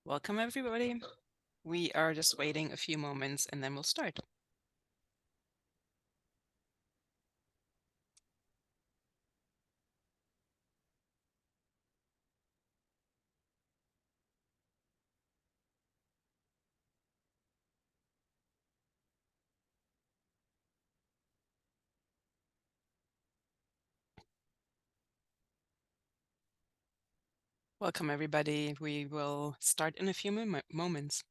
Welcome, everybody. We are just waiting a few moments and then we'll start. Welcome, everybody. We will start in a few moments.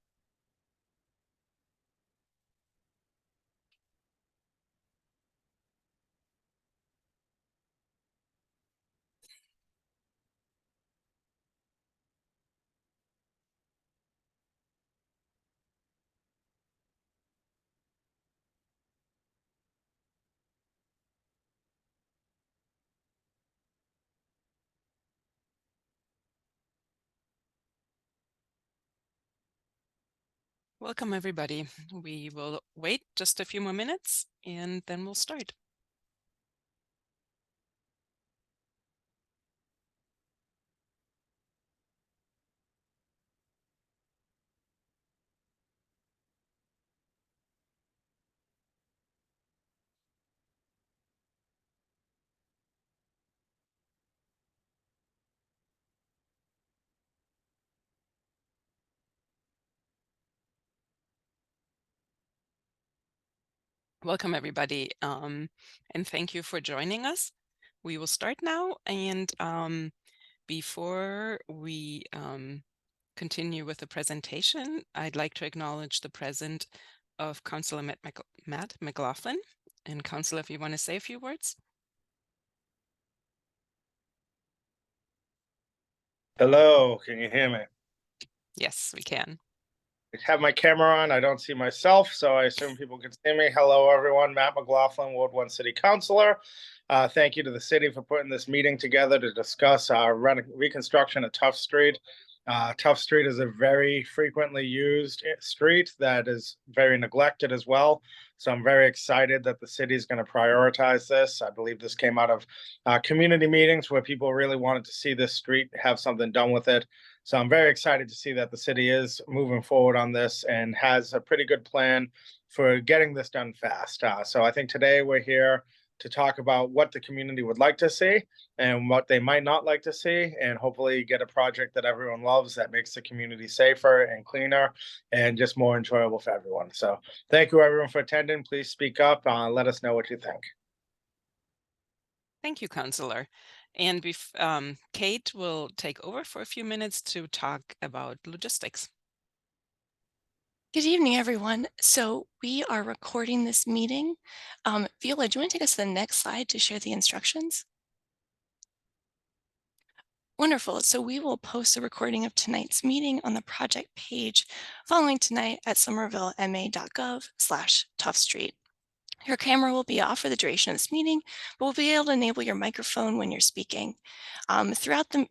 Welcome, everybody. We will wait just a few more minutes and then we'll start. Welcome, everybody, and thank you for joining us. We will start now, and before we continue with the presentation, I'd like to acknowledge the presence of Councillor Matt McLaughlin. And Councillor, if you want to say a few words. Hello, can you hear me? Yes, we can. I have my camera on. I don't see myself, so I assume people can see me. Hello, everyone. Matt McLaughlin, Ward 1 City Councilor. Thank you to the city for putting this meeting together to discuss our reconstruction of Tufts Street. Tufts Street is a very frequently used street that is very neglected as well. So I'm very excited that the city is going to prioritize this. I believe this came out of community meetings where people really wanted to see this street have something done with it. So I'm very excited to see that the city is moving forward on this and has a pretty good plan for getting this done fast. So I think today we're here to talk about what the community would like to see and what they might not like to see, and hopefully get a project that everyone loves that makes the community safer and cleaner and just more enjoyable for everyone. So thank you, everyone, for attending. Please speak up. Let us know what you think. Thank you, Councillor. And Kate will take over for a few minutes to talk about logistics. Good evening, everyone. So we are recording this meeting. Viola, do you want to take us to the next slide to share the instructions? Wonderful. So we will post a recording of tonight's meeting on the project page following tonight at somervillema.gov/Tufts Street. Your camera will be off for the duration of this meeting, but we'll be able to enable your microphone when you're speaking. Throughout the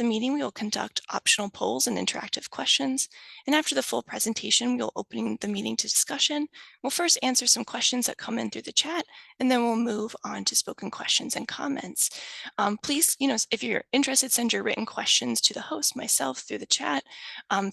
meeting, we will conduct optional polls and interactive questions. And after the full presentation, we'll open the meeting to discussion. We'll first answer some questions that come in through the chat, and then we'll move on to spoken questions and comments. Please, if you're interested, send your written questions to the host, myself, through the chat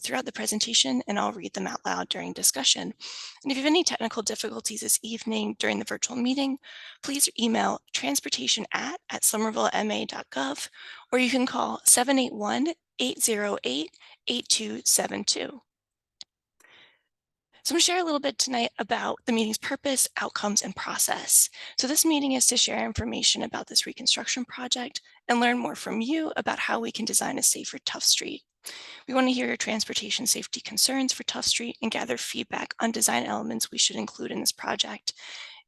throughout the presentation, and I'll read them out loud during discussion. And if you have any technical difficulties this evening during the virtual meeting, please email transportationat@somervillema.gov, or you can call 781-808-8272. So I'm going to share a little bit tonight about the meeting's purpose, outcomes, and process. So this meeting is to share information about this reconstruction project and learn more from you about how we can design a safer Tufts Street. We want to hear your transportation safety concerns for Tufts Street and gather feedback on design elements we should include in this project.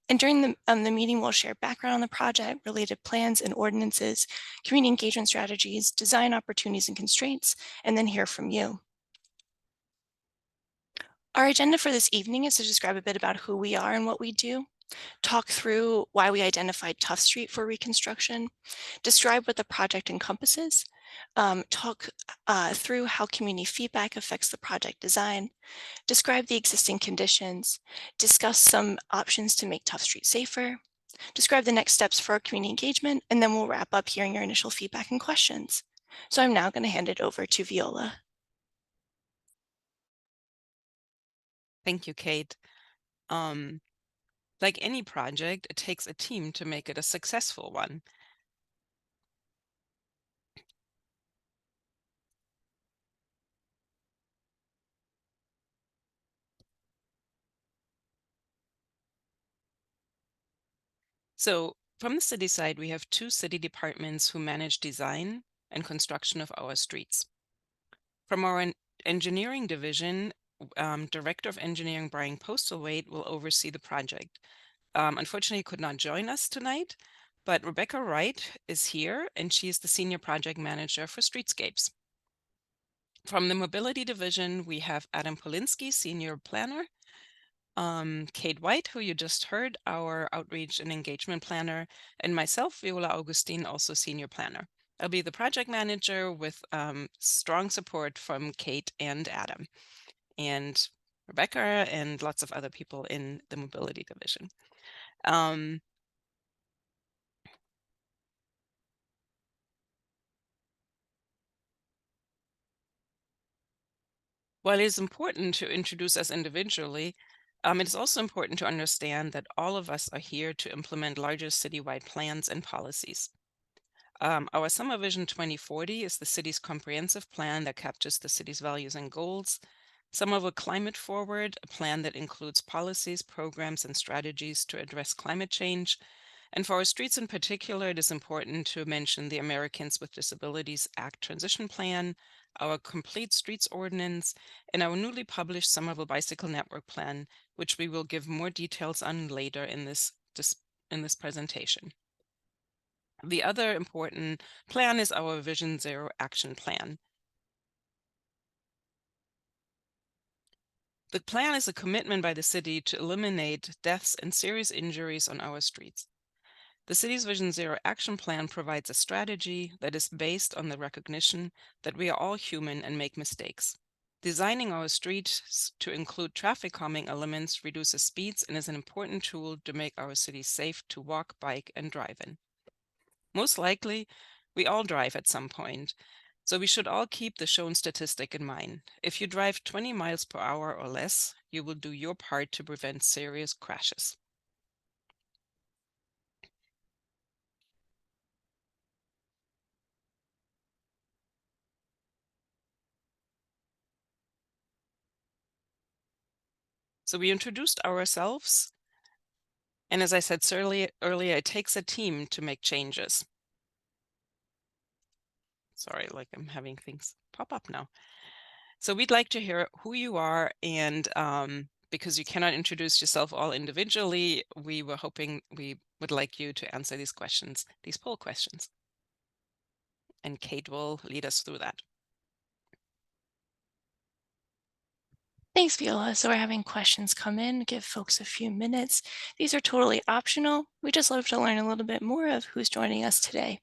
And during the meeting, we'll share background on the project, related plans and ordinances, community engagement strategies, design opportunities and constraints, and then hear from you. Our agenda for this evening is to describe a bit about who we are and what we do, talk through why we identified Tufts Street for reconstruction, describe what the project encompasses, talk through how community feedback affects the project design, describe the existing conditions, discuss some options to make Tufts Street safer, describe the next steps for our community engagement, and then we'll wrap up hearing your initial feedback and questions. So I'm now going to hand it over to Viola. Thank you, Kate. Like any project, it takes a team to make it a successful one. So from the city side, we have 2 city departments who manage design and construction of our streets. From our engineering division, Director of Engineering Brian Postlethwaite will oversee the project. Unfortunately, he could not join us tonight, but Rebecca Wright is here, and she is the Senior Project Manager for Streetscapes. From the Mobility Division, we have Adam Polinsky, Senior Planner, Kate White, who you just heard, our Outreach and Engagement Planner, and myself, Viola Augustine, also Senior Planner. I'll be the project manager with strong support from Kate and Adam, and Rebecca, and lots of other people in the Mobility Division. While it is important to introduce us individually, it is also important to understand that all of us are here to implement larger citywide plans and policies. Our Summer Vision 2040 is the city's comprehensive plan that captures the city's values and goals. Somerville Climate Forward, a plan that includes policies, programs, and strategies to address climate change. And for our streets in particular, it is important to mention the Americans with Disabilities Act Transition Plan, our Complete Streets Ordinance, and our newly published Somerville Bicycle Network Plan, which we will give more details on later in this presentation. The other important plan is our Vision Zero Action Plan. The plan is a commitment by the city to eliminate deaths and serious injuries on our streets. The city's Vision Zero Action Plan provides a strategy that is based on the recognition that we are all human and make mistakes. Designing our streets to include traffic calming elements reduces speeds and is an important tool to make our city safe to walk, bike, and drive in. Most likely, we all drive at some point, so we should all keep the shown statistic in mind. If you drive 20 miles per hour or less, you will do your part to prevent serious crashes. So we introduced ourselves, and as I said earlier, it takes a team to make changes. Sorry, like I'm having things pop up now. So we'd like to hear who you are, and because you cannot introduce yourself all individually, we were hoping we would like you to answer these questions, these poll questions. And Kate will lead us through that. Thanks, Viola. So we're having questions come in, give folks a few minutes. These are totally optional. We just love to learn a little bit more of who's joining us today.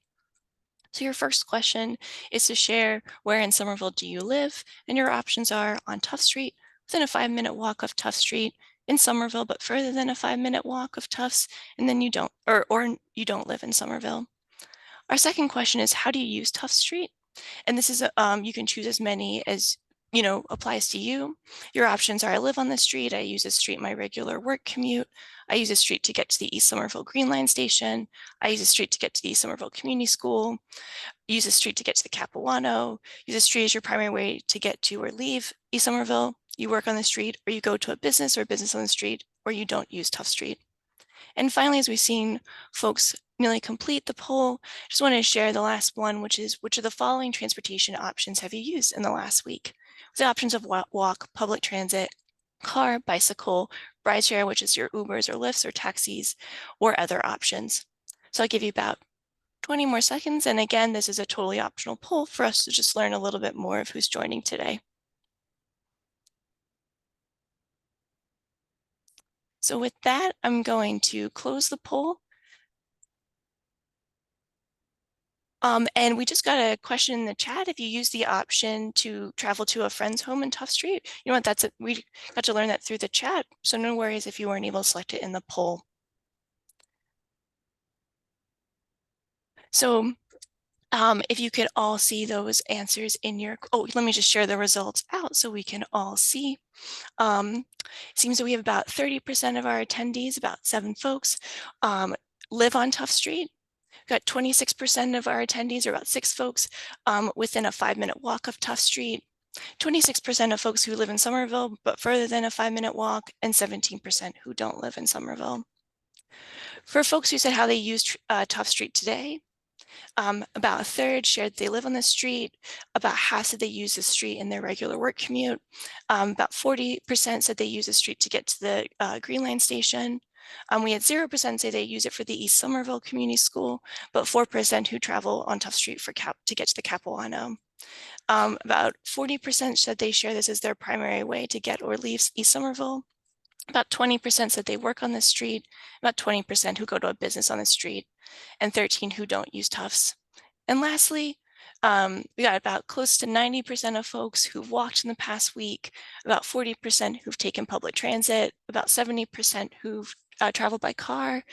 So your first question is to share where in Somerville do you live? And your options are on Tufts Street, within a 5-minute walk of Tufts Street, in Somerville, but further than a 5-minute walk of Tufts, and then you don't, or you don't live in Somerville. Our second question is, how do you use Tufts Street? And this is, you can choose as many as applies to you. Your options are: I live on the street, I use the street my regular work commute, I use the street to get to the East Somerville Green Line station, I use the street to get to the East Somerville Community School, use the street to get to the Capuano, use the street as your primary way to get to or leave East Somerville, you work on the street, or you go to a business or business on the street, or you don't use Tufts Street. And finally, as we've seen folks nearly complete the poll, just wanted to share the last one, which is, which of the following transportation options have you used in the last week? The options of walk, public transit, car, bicycle, rideshare, which is your Ubers or Lyfts or taxis, or other options. So I'll give you about 20 more seconds. And again, this is a totally optional poll for us to just learn a little bit more of who's joining today. So with that, I'm going to close the poll. And we just got a question in the chat. If you use the option to travel to a friend's home in Tufts Street, you know what, we got to learn that through the chat. So no worries if you weren't able to select it in the poll. So If you could all see those answers in your, oh, let me just share the results out so we can all see. It seems that we have about 30% of our attendees, about 7 folks, live on Tufts Street. We've got 26% of our attendees, or about 6 folks, within a 5-minute walk of Tufts Street. 26% of folks who live in Somerville, but further than a 5-minute walk, and 17% who don't live in Somerville. For folks who said how they use Tufts Street today, about a third shared they live on the street. About half said they use the street in their regular work commute. About 40% said they use the street to get to the Green Line station. We had 0% say they use it for the East Somerville Community School, but 4% who travel on Tufts Street to get to the Capilano. About 40% said they share this as their primary way to get or leave East Somerville. About 20% said they work on the street, about 20% who go to a business on the street, and 13 who don't use Tufts. And lastly, we got about close to 90% of folks who've walked in the past week, about 40% who've taken public transit, about 70% who've traveled by car,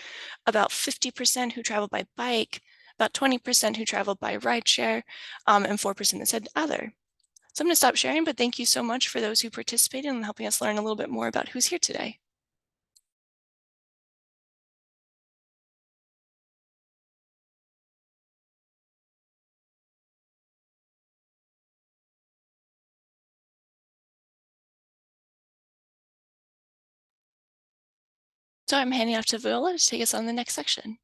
about 50% who travel by bike, about 20% who travel by rideshare, and 4% that said other. So I'm going to stop sharing, but thank you so much for those who participated in helping us learn a little bit more about who's here today. So I'm handing off to Viola to take us on the next section.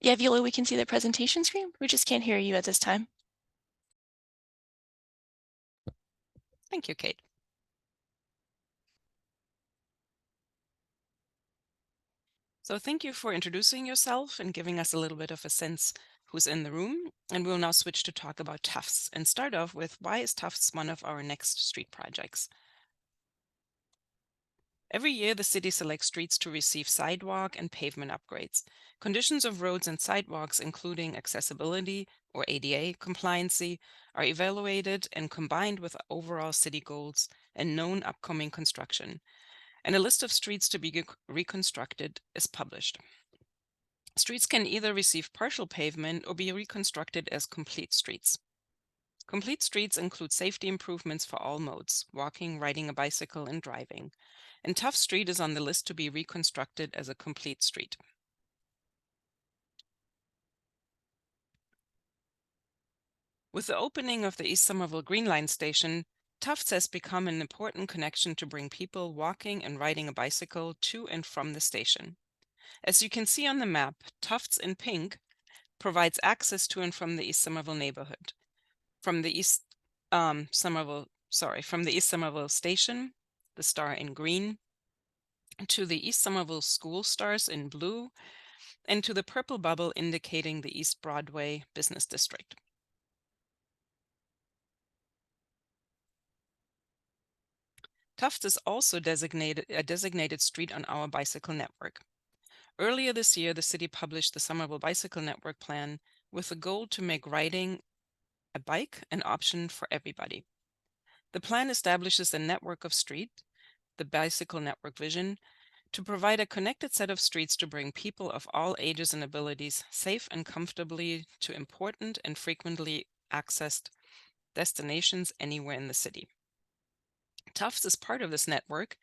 Yeah, Viola, we can see the presentation screen. We just can't hear you at this time. Thank you, Kate. So thank you for introducing yourself and giving us a little bit of a sense who's in the room. And we'll now switch to talk about Tufts and start off with why is Tufts one of our next street projects? Every year, the city selects streets to receive sidewalk and pavement upgrades. Conditions of roads and sidewalks, including accessibility or ADA compliancy, are evaluated and combined with overall city goals and known upcoming construction. And a list of streets to be reconstructed is published. Streets can either receive partial pavement or be reconstructed as complete streets. Complete streets include safety improvements for all modes: walking, riding a bicycle, and driving. And Tufts Street is on the list to be reconstructed as a complete street. With the opening of the East Somerville Green Line station, Tufts has become an important connection to bring people walking and riding a bicycle to and from the station. As you can see on the map, Tufts in pink provides access to and from the East Somerville neighborhood. From the East Somerville station, the star in green, to the East Somerville school stars in blue, and to the purple bubble indicating the East Broadway Business District. Tufts is also a designated street on our bicycle network. Earlier this year, the city published the Somerville Bicycle Network Plan with the goal to make riding a bike an option for everybody. The plan establishes a network of streets, the Bicycle Network Vision, to provide a connected set of streets to bring people of all ages and abilities safe and comfortably to important and frequently accessed destinations anywhere in the city. Tufts is part of this network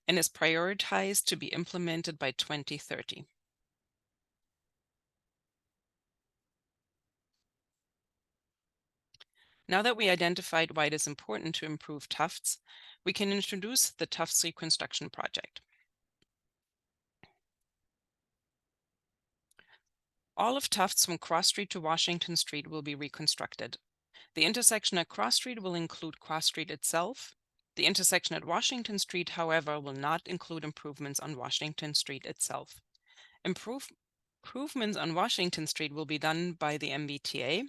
and is prioritized to be implemented by 2030. Now that we identified why it is important to improve Tufts, we can introduce the Tufts Reconstruction Project. All of Tufts from Cross Street to Washington Street will be reconstructed. The intersection at Cross Street will include Cross Street itself. The intersection at Washington Street, however, will not include improvements on Washington Street itself. Improvements on Washington Street will be done by the MBTA,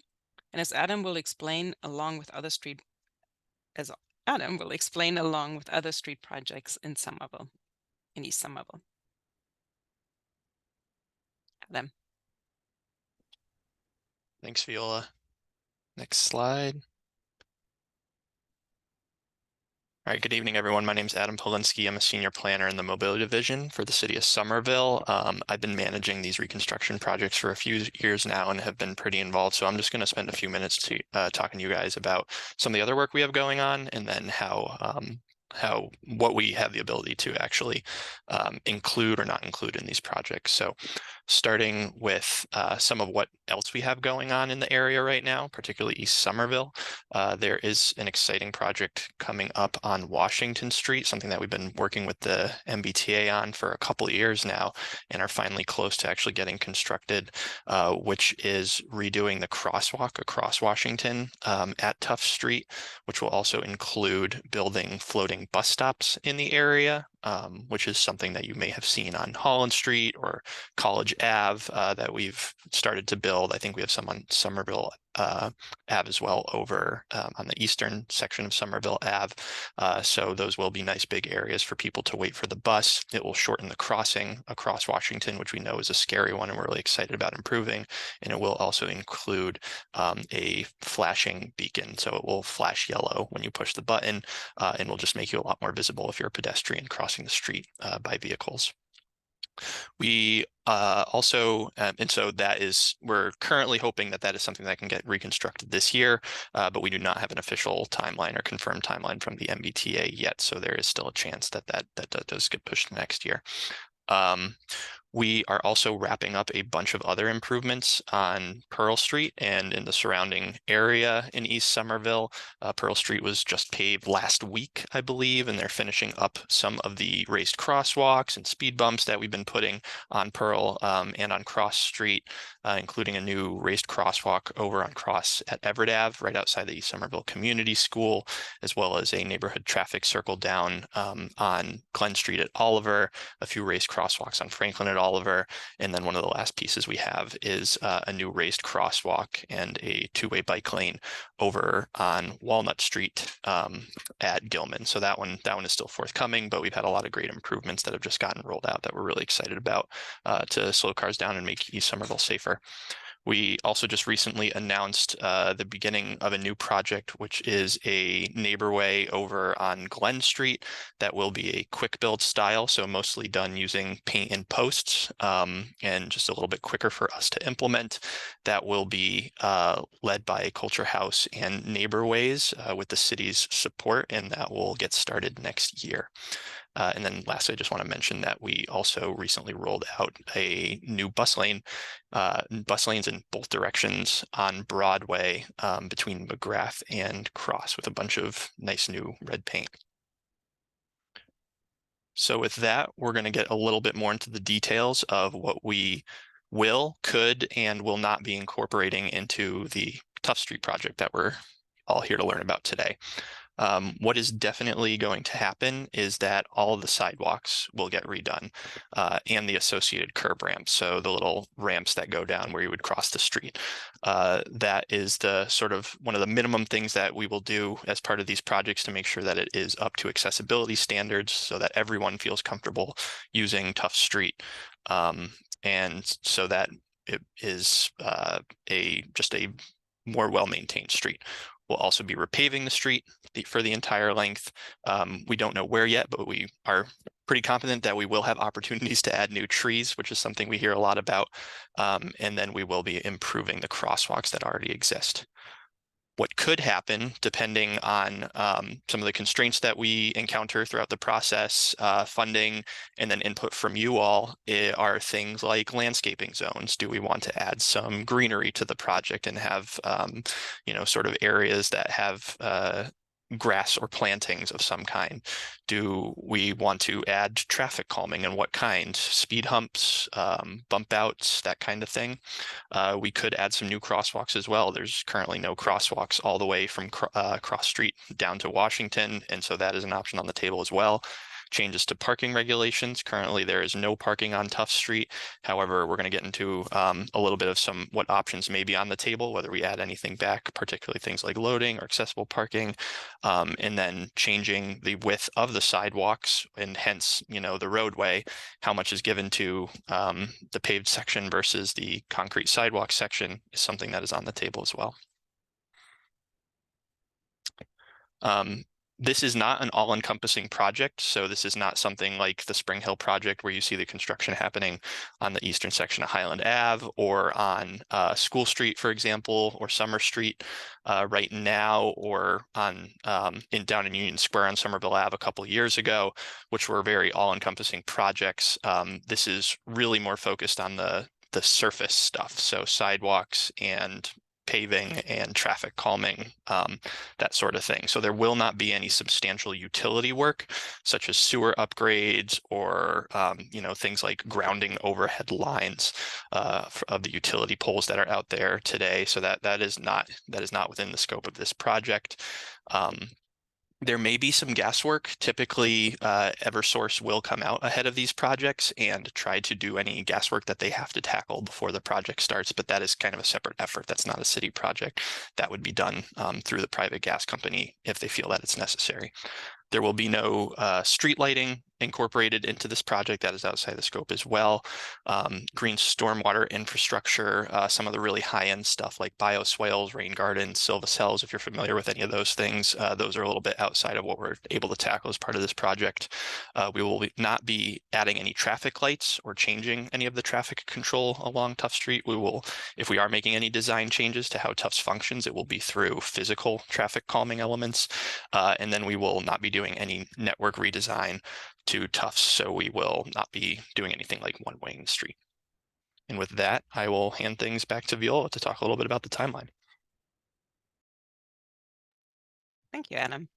and as Adam will explain, along with other street projects in Somerville, in East Somerville. Adam. Thanks, Viola. Next slide. All right, good evening, everyone. My name is Adam Polinsky. I'm a senior planner in the mobility division for the city of Somerville. I've been managing these reconstruction projects for a few years now and have been pretty involved. So I'm just going to spend a few minutes talking to you guys about some of the other work we have going on, and then what we have the ability to actually include or not include in these projects. So starting with some of what else we have going on in the area right now, particularly East Somerville. There is an exciting project coming up on Washington Street, something that we've been working with the MBTA on for a couple of years now and are finally close to actually getting constructed, which is redoing the crosswalk across Washington at Tufts Street, which will also include building floating bus stops in the area, which is something that you may have seen on Holland Street or College Ave that we've started to build. I think we have some on Somerville Ave as well over on the eastern section of Somerville Ave. So those will be nice big areas for people to wait for the bus. It will shorten the crossing across Washington, which we know is a scary one and we're really excited about improving. And it will also include a flashing beacon. So it will flash yellow when you push the button and will just make you a lot more visible if you're a pedestrian crossing the street by vehicles. We also, and so that is, we're currently hoping that that is something that can get reconstructed this year, but we do not have an official timeline or confirmed timeline from the MBTA yet. So there is still a chance that that does get pushed next year. We are also wrapping up a bunch of other improvements on Pearl Street and in the surrounding area in East Somerville. Pearl Street was just paved last week, I believe, and they're finishing up some of the raised crosswalks and speed bumps that we've been putting on Pearl and on Cross Street, including a new raised crosswalk over on Cross at Everett Ave, right outside the East Somerville Community School, as well as a neighborhood traffic circle down on Glen Street at Oliver, a few raised crosswalks on Franklin at Oliver, and then one of the last pieces we have is a new raised crosswalk and a two-way bike lane over on Walnut Street at Gilman. So that one is still forthcoming, but we've had a lot of great improvements that have just gotten rolled out that we're really excited about to slow cars down and make East Somerville safer. We also just recently announced the beginning of a new project, which is a neighborway over on Glen Street that will be a quick build style, so mostly done using paint and posts and just a little bit quicker for us to implement. That will be led by Culture House and Neighborways with the city's support, and that will get started next year. And then lastly, I just want to mention that we also recently rolled out a new bus lanes in both directions on Broadway between McGrath and Cross with a bunch of nice new red paint. So with that, we're going to get a little bit more into the details of what we could, and will not be incorporating into the Tufts Street project that we're all here to learn about today. What is definitely going to happen is that all of the sidewalks will get redone and the associated curb ramps. So the little ramps that go down where you would cross the street. That is the sort of one of the minimum things that we will do as part of these projects to make sure that it is up to accessibility standards so that everyone feels comfortable using Tufts Street. And so that it is just a more well-maintained street. We'll also be repaving the street for the entire length. We don't know where yet, but we are pretty confident that we will have opportunities to add new trees, which is something we hear a lot about. And then we will be improving the crosswalks that already exist. What could happen, depending on some of the constraints that we encounter throughout the process, funding, and then input from you all, are things like landscaping zones. Do we want to add some greenery to the project and have, sort of areas that have grass or plantings of some kind? Do we want to add traffic calming, and what kind? Speed humps, bump outs, that kind of thing. We could add some new crosswalks as well. There's currently no crosswalks all the way from Cross Street down to Washington, and so that is an option on the table as well. Changes to parking regulations. Currently, there is no parking on Tufts Street. However, we're going to get into a little bit of what options may be on the table, whether we add anything back, particularly things like loading or accessible parking, and then changing the width of the sidewalks and hence, the roadway, how much is given to the paved section versus the concrete sidewalk section is something that is on the table as well. This is not an all-encompassing project, so this is not something like the Spring Hill project where you see the construction happening on the eastern section of Highland Ave or on School Street, for example, or Summer Street right now, or on down in Union Square on Somerville Ave a couple of years ago, which were very all-encompassing projects. This is really more focused on the surface stuff, so sidewalks and paving and traffic calming, that sort of thing. So there will not be any substantial utility work, such as sewer upgrades or things like grounding overhead lines of the utility poles that are out there today. So that is not within the scope of this project. There may be some gas work. Typically, Eversource will come out ahead of these projects and try to do any gas work that they have to tackle before the project starts, but that is kind of a separate effort. That's not a city project. That would be done through the private gas company if they feel that it's necessary. There will be no street lighting incorporated into this project. That is outside the scope as well. Green stormwater infrastructure, some of the really high-end stuff like bioswales, rain gardens, silvacells, if you're familiar with any of those things, those are a little bit outside of what we're able to tackle as part of this project. We will not be adding any traffic lights or changing any of the traffic control along Tufts Street. We will, if we are making any design changes to how Tufts functions, it will be through physical traffic calming elements. And then we will not be doing any network redesign to Tufts, so we will not be doing anything like one-waying the street. And with that, I will hand things back to Viola to talk a little bit about the timeline. Thank you, Adam.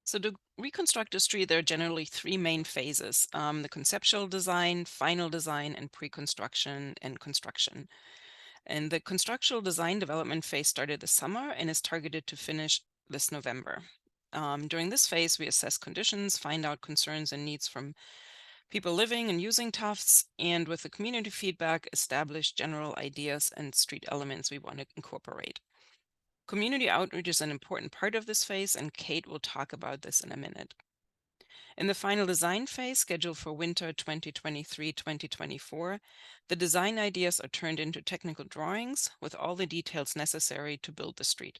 So to reconstruct a street, there are generally three main phases: the conceptual design, final design, and pre-construction and construction. And the constructual design development phase started this summer and is targeted to finish this November. During this phase, we assess conditions, find out concerns and needs from people living and using Tufts, and with the community feedback, establish general ideas and street elements we want to incorporate. Community outreach is an important part of this phase, and Kate will talk about this in a minute. In the final design phase, scheduled for winter 2023-2024, the design ideas are turned into technical drawings with all the details necessary to build the street.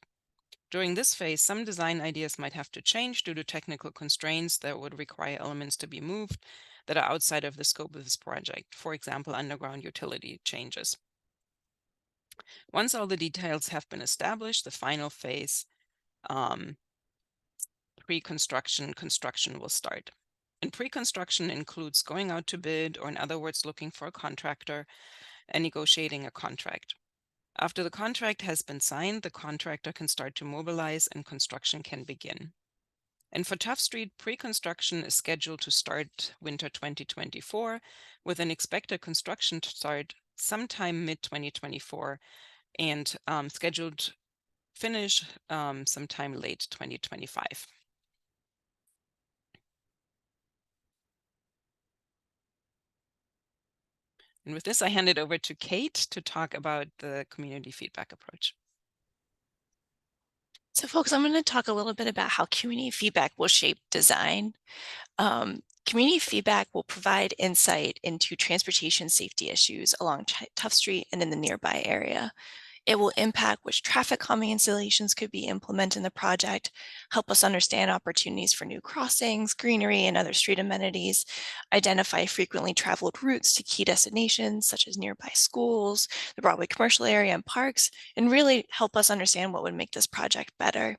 During this phase, some design ideas might have to change due to technical constraints that would require elements to be moved that are outside of the scope of this project, for example, underground utility changes. Once all the details have been established, the final phase, pre-construction, construction will start. And pre-construction includes going out to bid, or in other words, looking for a contractor and negotiating a contract. After the contract has been signed, the contractor can start to mobilize and construction can begin. And for Tufts Street, pre-construction is scheduled to start winter 2024, with an expected construction to start sometime mid-2024 and scheduled finish sometime late 2025. And with this, I hand it over to Kate to talk about the community feedback approach. So folks, I'm going to talk a little bit about how community feedback will shape design. Community feedback will provide insight into transportation safety issues along Tufts Street and in the nearby area. It will impact which traffic calming installations could be implemented in the project, help us understand opportunities for new crossings, greenery, and other street amenities, identify frequently traveled routes to key destinations such as nearby schools, the Broadway commercial area, and parks, and really help us understand what would make this project better.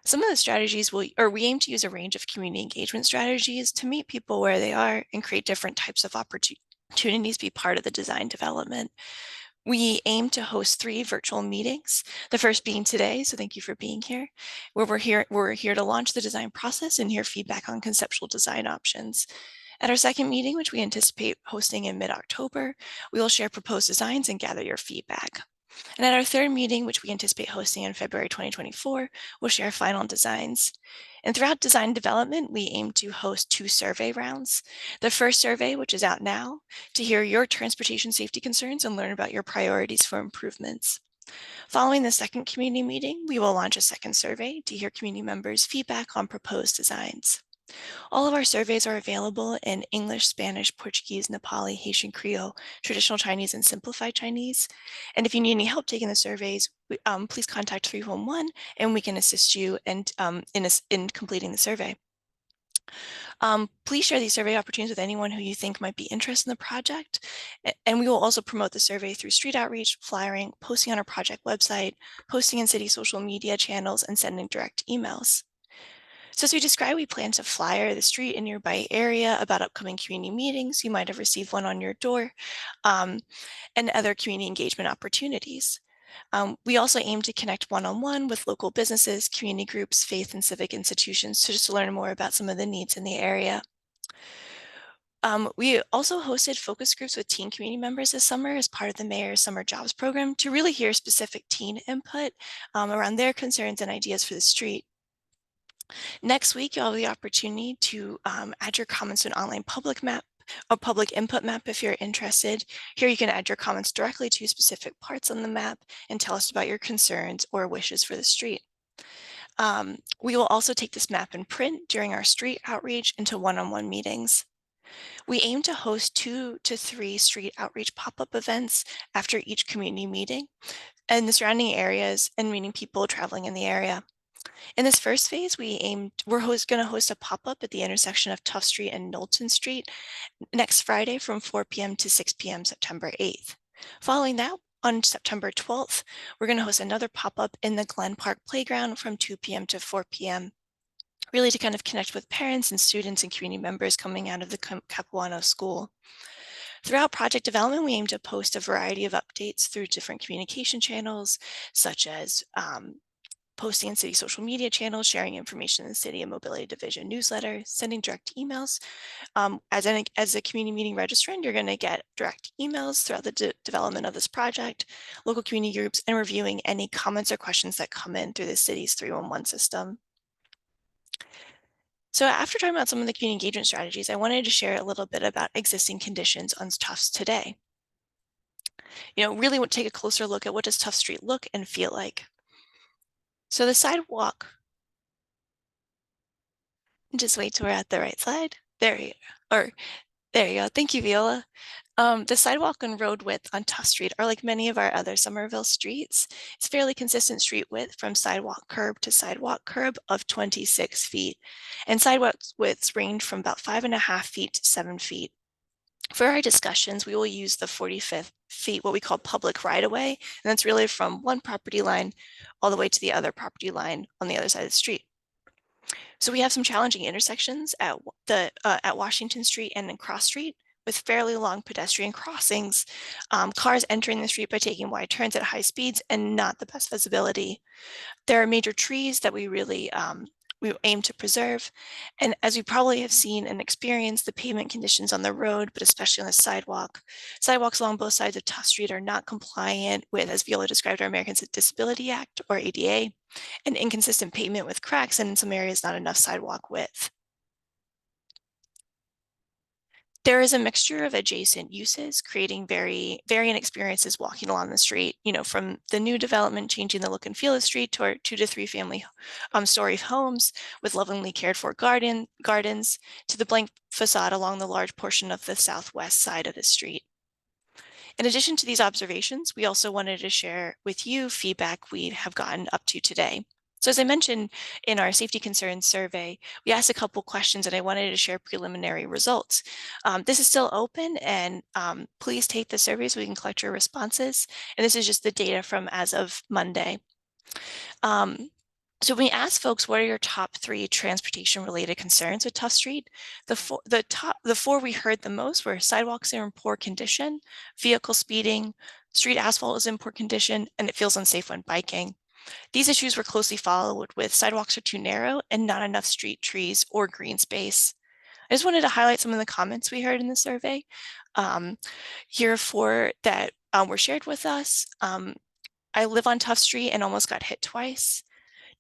Some of the strategies we aim to use a range of community engagement strategies to meet people where they are and create different types of opportunities to be part of the design development. We aim to host 3 virtual meetings, the first being today, so thank you for being here, where we're here to launch the design process and hear feedback on conceptual design options. At our second meeting, which we anticipate hosting in mid-October, we will share proposed designs and gather your feedback. And at our third meeting, which we anticipate hosting in February 2024, we'll share final designs. And throughout design development, we aim to host 2 survey rounds. The first survey, which is out now, to hear your transportation safety concerns and learn about your priorities for improvements. Following the second community meeting, we will launch a second survey to hear community members' feedback on proposed designs. All of our surveys are available in English, Spanish, Portuguese, Nepali, Haitian Creole, traditional Chinese, and simplified Chinese. And if you need any help taking the surveys, please contact 311 and we can assist you in completing the survey. Please share these survey opportunities with anyone who you think might be interested in the project. And we will also promote the survey through street outreach, flyering, posting on our project website, posting in city social media channels, and sending direct emails. So as we described, we plan to flyer the street and nearby area about upcoming community meetings. You might have received one on your door, and other community engagement opportunities. We also aim to connect one-on-one with local businesses, community groups, faith and civic institutions to just learn more about some of the needs in the area. We also hosted focus groups with teen community members this summer as part of the Mayor's Summer Jobs Program to really hear specific teen input around their concerns and ideas for the street. Next week, you'll have the opportunity to add your comments to an online public map, a public input map if you're interested. Here you can add your comments directly to specific parts on the map and tell us about your concerns or wishes for the street. We will also take this map in print during our street outreach into one-on-one meetings. We aim to host 2 to 3 street outreach pop-up events after each community meeting in the surrounding areas and meeting people traveling in the area. In this first phase, we're going to host a pop-up at the intersection of Tufts Street and Knowlton Street next Friday from 4 p.m. to 6 p.m. September 8th. Following that, on September 12th, we're going to host another pop-up in the Glen Park Playground from 2 p.m. to 4 p.m. really to kind of connect with parents and students and community members coming out of the Capuano School. Throughout project development, we aim to post a variety of updates through different communication channels, such as posting in city social media channels, sharing information in the City and Mobility Division newsletter, sending direct emails. As a community meeting registrant, you're going to get direct emails throughout the development of this project, local community groups, and reviewing any comments or questions that come in through the city's 311 system. So after talking about some of the community engagement strategies, I wanted to share a little bit about existing conditions on Tufts today. Really want to take a closer look at what does Tufts Street look and feel like. So the sidewalk, just wait till we're at the right slide. There you go. Thank you, Viola. The sidewalk and road width on Tufts Street are like many of our other Somerville streets. It's fairly consistent street width from sidewalk curb to sidewalk curb of 26 feet. And sidewalk widths range from about 5.5 feet to 7 feet. For our discussions, we will use the 45 feet, what we call public right-of-way, and that's really from one property line all the way to the other property line on the other side of the street. So we have some challenging intersections at Washington Street and in Cross Street with fairly long pedestrian crossings, cars entering the street by taking wide turns at high speeds and not the best visibility. There are major trees that we really we aim to preserve. And as you probably have seen and experienced, the pavement conditions on the road, but especially on the sidewalk. Sidewalks along both sides of Tufts Street are not compliant with, as Viola described, our Americans with Disability Act or ADA, and inconsistent pavement with cracks, and in some areas not enough sidewalk width. There is a mixture of adjacent uses, creating varying experiences walking along the street, from the new development changing the look and feel of the street to our 2 to 3 family story homes with lovingly cared for gardens to the blank facade along the large portion of the southwest side of the street. In addition to these observations, we also wanted to share with you feedback we have gotten up to today. So as I mentioned in our safety concerns survey, we asked a couple questions and I wanted to share preliminary results. This is still open and please take the survey so we can collect your responses. And this is just the data from as of Monday. So we asked folks, what are your top 3 transportation related concerns with Tufts Street? The four we heard the most were sidewalks are in poor condition, vehicle speeding, street asphalt is in poor condition, and it feels unsafe when biking. These issues were closely followed with sidewalks are too narrow and not enough street trees or green space. I just wanted to highlight some of the comments we heard in the survey. Here are 4 that were shared with us. I live on Tufts Street and almost got hit twice.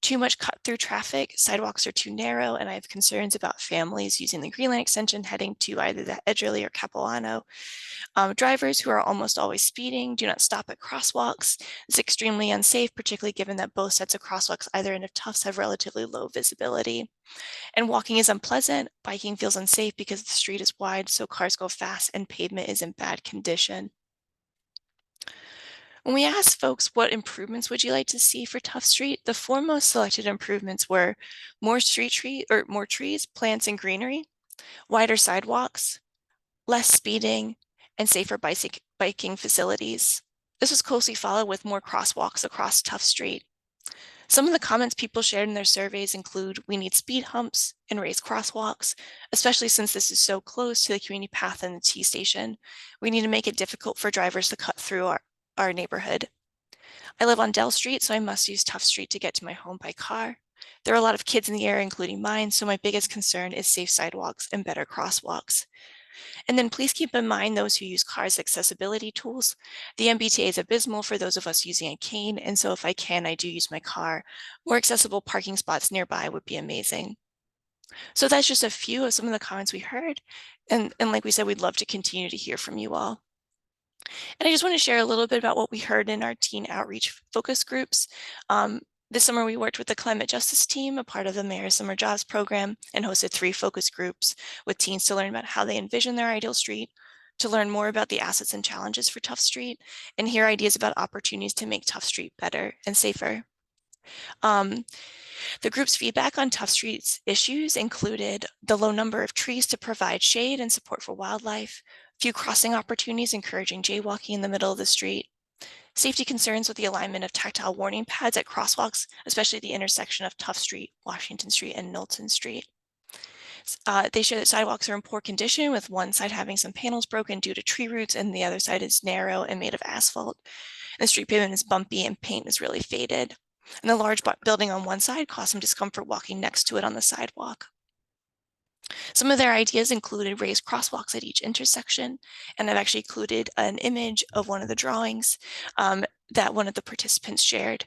Too much cut through traffic, sidewalks are too narrow, and I have concerns about families using the Green Line extension heading to either the Edgerly or Capilano. Drivers who are almost always speeding do not stop at crosswalks. It's extremely unsafe, particularly given that both sets of crosswalks either end of Tufts have relatively low visibility. And walking is unpleasant. Biking feels unsafe because the street is wide, so cars go fast and pavement is in bad condition. When we asked folks what improvements would you like to see for Tufts Street, the foremost selected improvements were more trees, plants, and greenery, wider sidewalks, less speeding, and safer biking facilities. This was closely followed with more crosswalks across Tufts Street. Some of the comments people shared in their surveys include, we need speed humps and raised crosswalks, especially since this is so close to the community path and the T station. We need to make it difficult for drivers to cut through our neighborhood. I live on Dell Street, so I must use Tufts Street to get to my home by car. There are a lot of kids in the area, including mine, so my biggest concern is safe sidewalks and better crosswalks. And then please keep in mind those who use cars accessibility tools. The MBTA is abysmal for those of us using a cane, and so if I can, I do use my car. More accessible parking spots nearby would be amazing. So that's just a few of some of the comments we heard. And like we said, we'd love to continue to hear from you all. And I just want to share a little bit about what we heard in our teen outreach focus groups. This summer, we worked with the climate justice team, a part of the Mayor's Summer Jobs program, and hosted 3 focus groups with teens to learn about how they envision their ideal street, to learn more about the assets and challenges for Tufts Street, and hear ideas about opportunities to make Tufts Street better and safer. The group's feedback on Tufts Street's issues included the low number of trees to provide shade and support for wildlife, few crossing opportunities encouraging jaywalking in the middle of the street, safety concerns with the alignment of tactile warning pads at crosswalks, especially the intersection of Tufts Street, Washington Street, and Knowlton Street. They share that sidewalks are in poor condition, with one side having some panels broken due to tree roots, and the other side is narrow and made of asphalt. And the street pavement is bumpy and paint is really faded. And the large building on one side caused some discomfort walking next to it on the sidewalk. Some of their ideas included raised crosswalks at each intersection, and I've actually included an image of one of the drawings that one of the participants shared.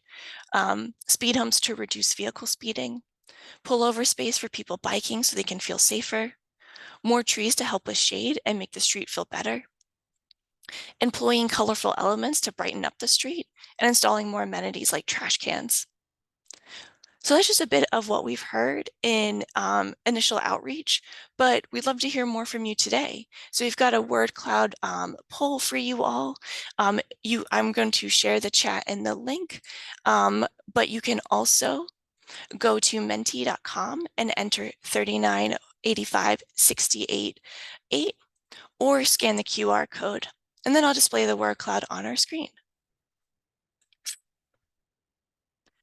Speed humps to reduce vehicle speeding, pullover space for people biking so they can feel safer, more trees to help with shade and make the street feel better, employing colorful elements to brighten up the street, and installing more amenities like trash cans. So that's just a bit of what we've heard in initial outreach, but we'd love to hear more from you today. So we've got a word cloud poll for you all. I'm going to share the chat and the link, but you can also go to menti.com and enter 398568 or scan the QR code, and then I'll display the word cloud on our screen.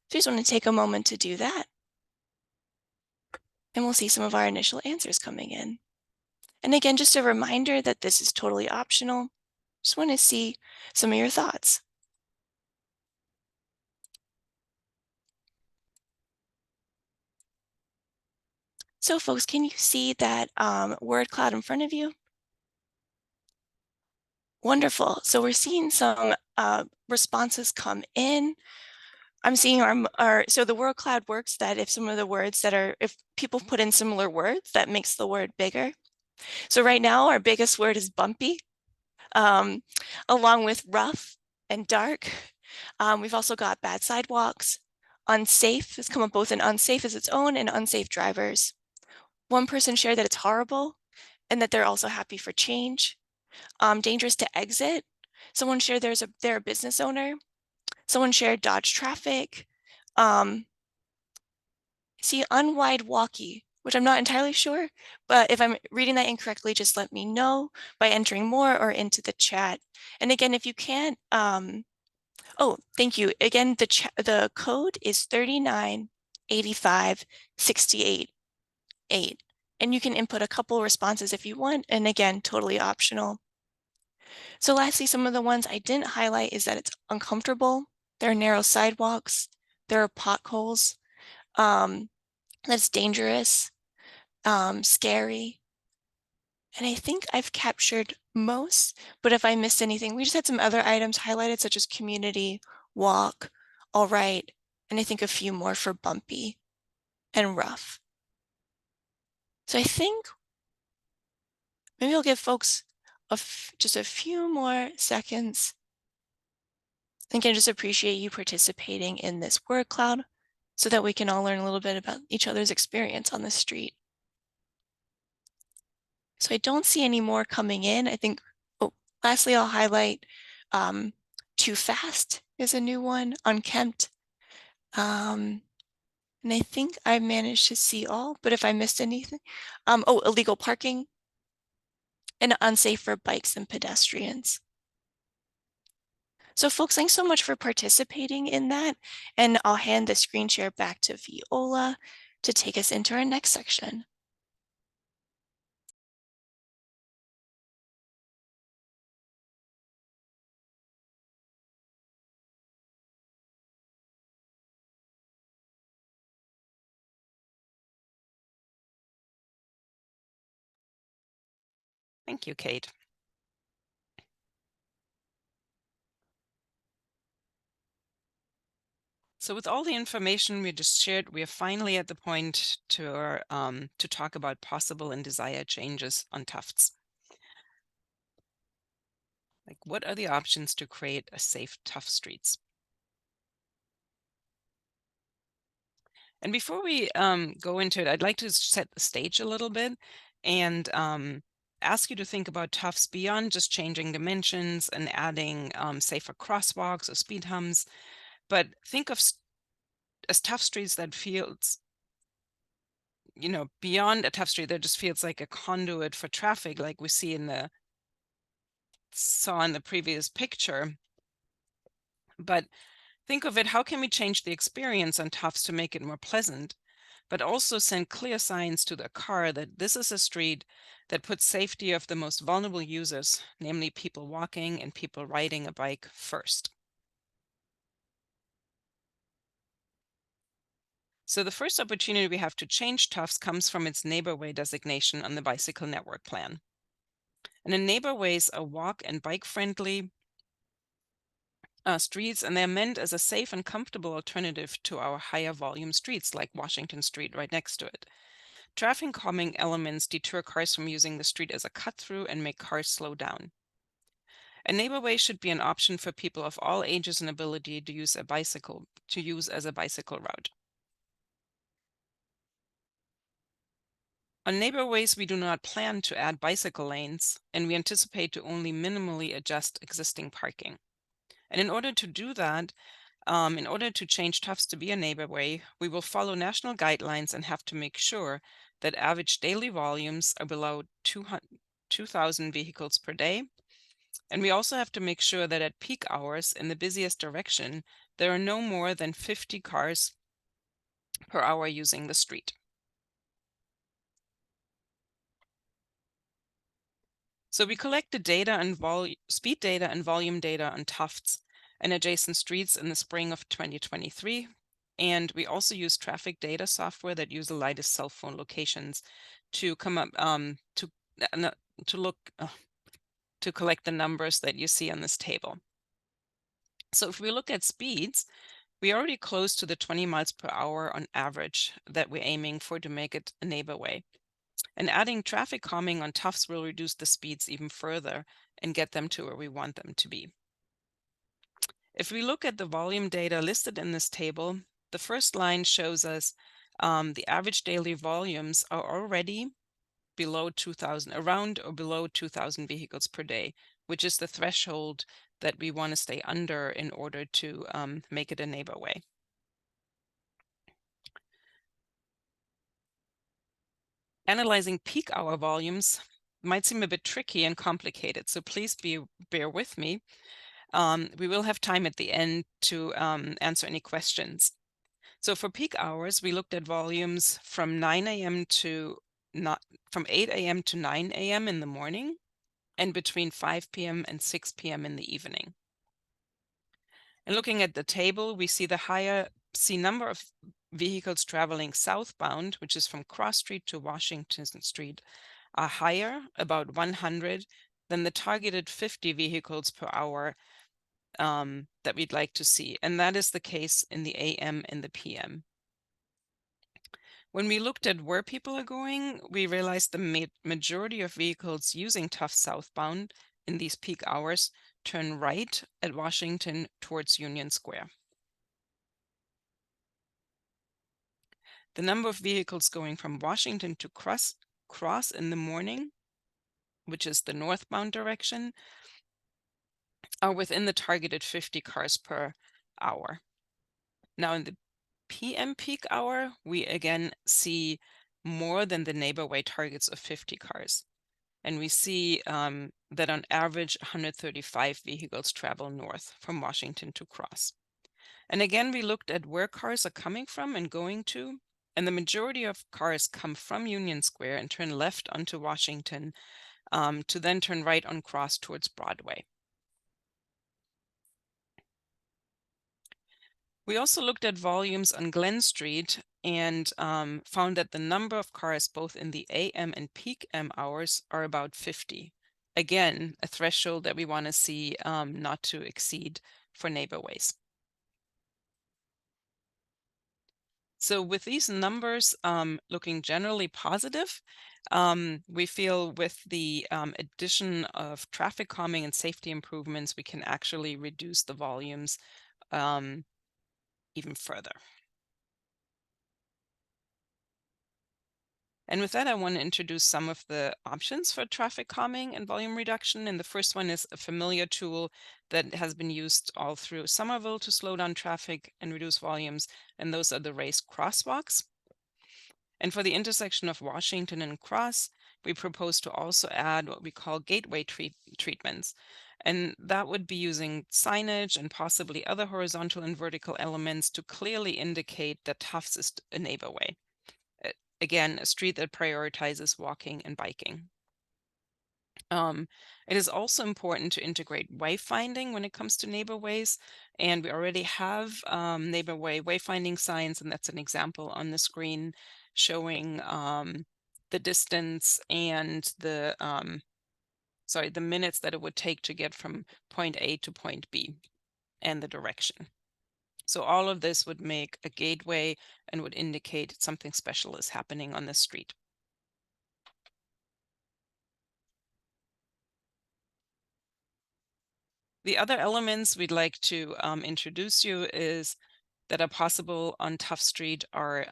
So I just want to take a moment to do that. And we'll see some of our initial answers coming in. And again, just a reminder that this is totally optional. Just want to see some of your thoughts. So folks, can you see that word cloud in front of you? Wonderful. So we're seeing some responses come in. I'm seeing so the word cloud works that if some of the words if people put in similar words, that makes the word bigger. So right now, our biggest word is bumpy, along with rough and dark. We've also got bad sidewalks, unsafe has come up both in unsafe as its own and unsafe drivers. One person shared that it's horrible and that they're also happy for change. Dangerous to exit. Someone shared they're a business owner. Someone shared dodge traffic. See unwide walkie, which I'm not entirely sure, but if I'm reading that incorrectly, just let me know by entering more or into the chat. And again, if you can't, oh, thank you. Again, the code is 398568. And you can input a couple responses if you want, and again, totally optional. So lastly, some of the ones I didn't highlight is that it's uncomfortable. There are narrow sidewalks. There are potholes. That's dangerous, scary. And I think I've captured most, but if I missed anything, we just had some other items highlighted, such as community, walk, all right, and I think a few more for bumpy and rough. So I think maybe I'll give folks just a few more seconds. I think I just appreciate you participating in this word cloud so that we can all learn a little bit about each other's experience on the street. So I don't see any more coming in. I think, oh, lastly, I'll highlight Too Fast is a new one, Unkempt. And I think I managed to see all, but if I missed anything, oh, illegal parking and unsafe for bikes and pedestrians. So folks, thanks so much for participating in that. And I'll hand the screen share back to Viola to take us into our next section. Thank you, Kate. So with all the information we just shared, we are finally at the point to talk about possible and desired changes on Tufts. Like, what are the options to create a safe Tufts streets? And before we go into it, I'd like to set the stage a little bit and ask you to think about Tufts beyond just changing dimensions and adding safer crosswalks or speed humps, but think of as Tufts streets that feels, beyond a Tufts street that just feels like a conduit for traffic, like we see saw in the previous picture. But think of it, how can we change the experience on Tufts to make it more pleasant, but also send clear signs to the car that this is a street that puts safety of the most vulnerable users, namely people walking and people riding a bike, first. So the first opportunity we have to change Tufts comes from its neighborway designation on the bicycle network plan. And the neighborways are walk and bike friendly streets, and they're meant as a safe and comfortable alternative to our higher volume streets like Washington Street right next to it. Traffic calming elements deter cars from using the street as a cut-through and make cars slow down. A neighborway should be an option for people of all ages and ability to use as a bicycle route. On neighborways, we do not plan to add bicycle lanes, and we anticipate to only minimally adjust existing parking. And in order to do that, in order to change Tufts to be a neighborway, we will follow national guidelines and have to make sure that average daily volumes are below 2,000 vehicles per day. And we also have to make sure that at peak hours in the busiest direction, there are no more than 50 cars per hour using the street. So we collect the data and speed data and volume data on Tufts and adjacent streets in the spring of 2023. And we also use traffic data software that utilizes cell phone locations to come up to collect the numbers that you see on this table. So if we look at speeds, we're already close to the 20 miles per hour on average that we're aiming for to make it a neighborway. And adding traffic calming on Tufts will reduce the speeds even further and get them to where we want them to be. If we look at the volume data listed in this table, the first line shows us the average daily volumes are already below 2,000, around or below 2,000 vehicles per day, which is the threshold that we want to stay under in order to make it a neighborway. Analyzing peak hour volumes might seem a bit tricky and complicated, so please bear with me. We will have time at the end to answer any questions. So for peak hours, we looked at volumes from 9 a.m. from 8 a.m. to 9 a.m. in the morning and between 5 p.m. and 6 p.m. in the evening. And looking at the table, we see number of vehicles traveling southbound, which is from Cross Street to Washington Street, are higher, about 100, than the targeted 50 vehicles per hour that we'd like to see, and that is the case in the AM and the PM. When we looked at where people are going, we realized the majority of vehicles using Tufts southbound in these peak hours turn right at Washington towards Union Square. The number of vehicles going from Washington to Cross in the morning, which is the northbound direction, are within the targeted 50 cars per hour. Now in the PM peak hour, we again see more than the neighborway targets of 50 cars. And we see that on average, 135 vehicles travel north from Washington to Cross. And again, we looked at where cars are coming from and going to, and the majority of cars come from Union Square and turn left onto Washington to then turn right on Cross towards Broadway. We also looked at volumes on Glen Street and found that the number of cars both in the AM and peak M hours are about 50. Again, a threshold that we want to see not to exceed for neighborways. So with these numbers looking generally positive, we feel with the addition of traffic calming and safety improvements, we can actually reduce the volumes even further. And with that, I want to introduce some of the options for traffic calming and volume reduction. And the first one is a familiar tool that has been used all through Somerville to slow down traffic and reduce volumes, and those are the raised crosswalks. And for the intersection of Washington and Cross, we propose to also add what we call gateway treatments. And that would be using signage and possibly other horizontal and vertical elements to clearly indicate that Tufts is a neighborway. Again, a street that prioritizes walking and biking. It is also important to integrate wayfinding when it comes to neighborways, and we already have neighborway wayfinding signs, and that's an example on the screen showing the distance and the minutes that it would take to get from point A to point B and the direction. So all of this would make a gateway and would indicate something special is happening on the street. The other elements we'd like to introduce you is that are possible on Tufts Street are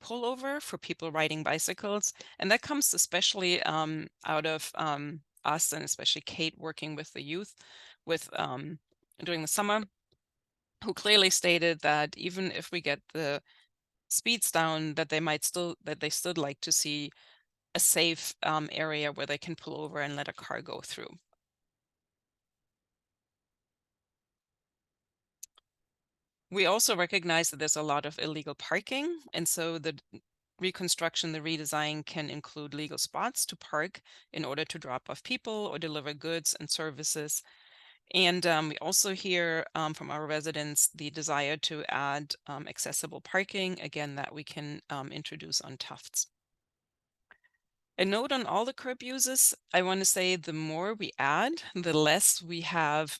pullover for people riding bicycles. And that comes especially out of us and especially Kate working with the youth with during the summer, who clearly stated that even if we get the speeds down, that they still like to see a safe area where they can pull over and let a car go through. We also recognize that there's a lot of illegal parking, and so the reconstruction, the redesign can include legal spots to park in order to drop off people or deliver goods and services. And we also hear from our residents the desire to add accessible parking, again, that we can introduce on Tufts. A note on all the curb uses, I want to say the more we add, the less we have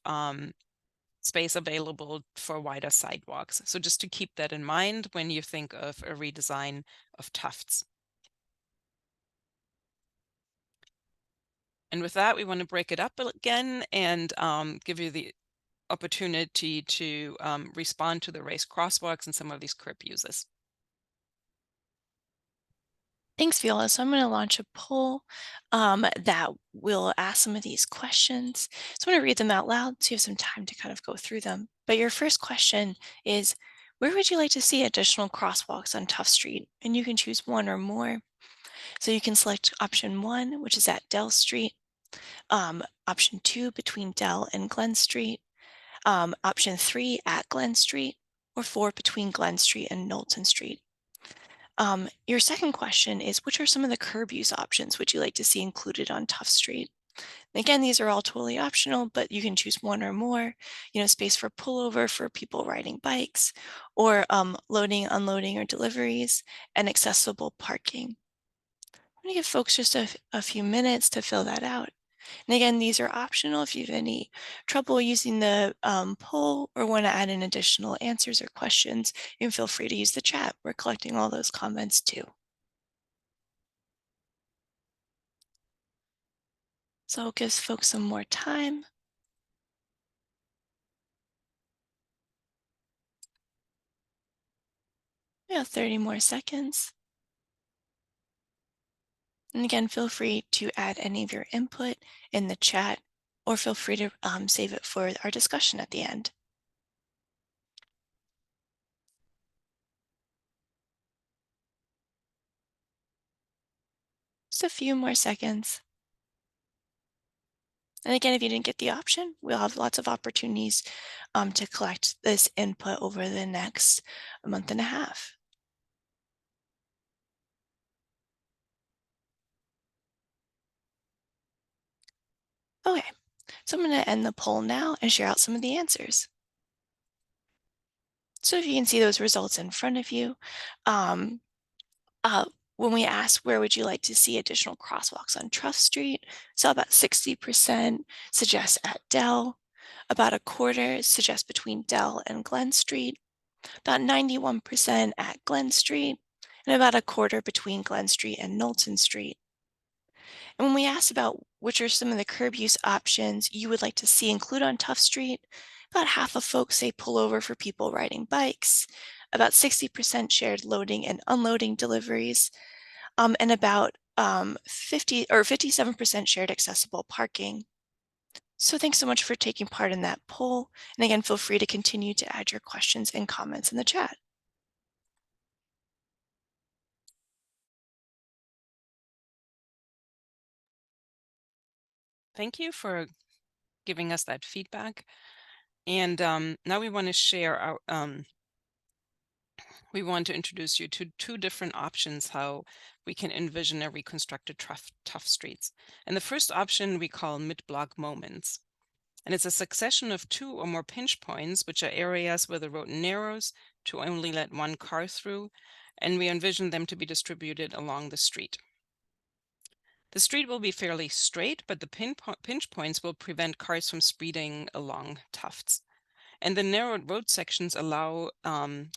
space available for wider sidewalks. So just to keep that in mind when you think of a redesign of Tufts. And with that, we want to break it up again and give you the opportunity to respond to the raised crosswalks and some of these curb uses. Thanks, Viola. So I'm going to launch a poll that will ask some of these questions. So I'm going to read them out loud so you have some time to kind of go through them. But your first question is, where would you like to see additional crosswalks on Tufts Street? And you can choose one or more. So you can select option 1, which is at Dell Street, option 2 between Dell and Glen Street, option 3 at Glen Street, or 4 between Glen Street and Knowlton Street. Your second question is, which are some of the curb use options would you like to see included on Tufts Street? Again, these are all totally optional, but you can choose one or more, space for pullover for people riding bikes, or loading, unloading, or deliveries, and accessible parking. I'm going to give folks just a few minutes to fill that out. And again, these are optional. If you have any trouble using the poll or want to add in additional answers or questions, you can feel free to use the chat. We're collecting all those comments too. So it gives folks some more time. Yeah, 30 more seconds. And again, feel free to add any of your input in the chat, or feel free to save it for our discussion at the end. Just a few more seconds. And again, if you didn't get the option, we'll have lots of opportunities to collect this input over the next month and a half. Okay, so I'm going to end the poll now and share out some of the answers. So if you can see those results in front of you, um, when we asked where would you like to see additional crosswalks on Tufts Street, so about 60% suggest at Dell, about a quarter suggest between Dell and Glen Street, about 91% at Glen Street, and about a quarter between Glen Street and Knowlton Street. And when we asked about which are some of the curb use options you would like to see include on Tufts Street, about half of folks say pull over for people riding bikes, about 60% shared loading and unloading deliveries, and about 57% shared accessible parking. So thanks so much for taking part in that poll. And again, feel free to continue to add your questions and comments in the chat. Thank you for giving us that feedback. And now we want to share our, we want to introduce you to two different options how we can envision a reconstructed Tufts streets. And the first option we call mid-block moments. And it's a succession of two or more pinch points, which are areas where the road narrows to only let one car through, and we envision them to be distributed along the street. The street will be fairly straight, but the pinch points will prevent cars from speeding along Tufts. And the narrowed road sections allow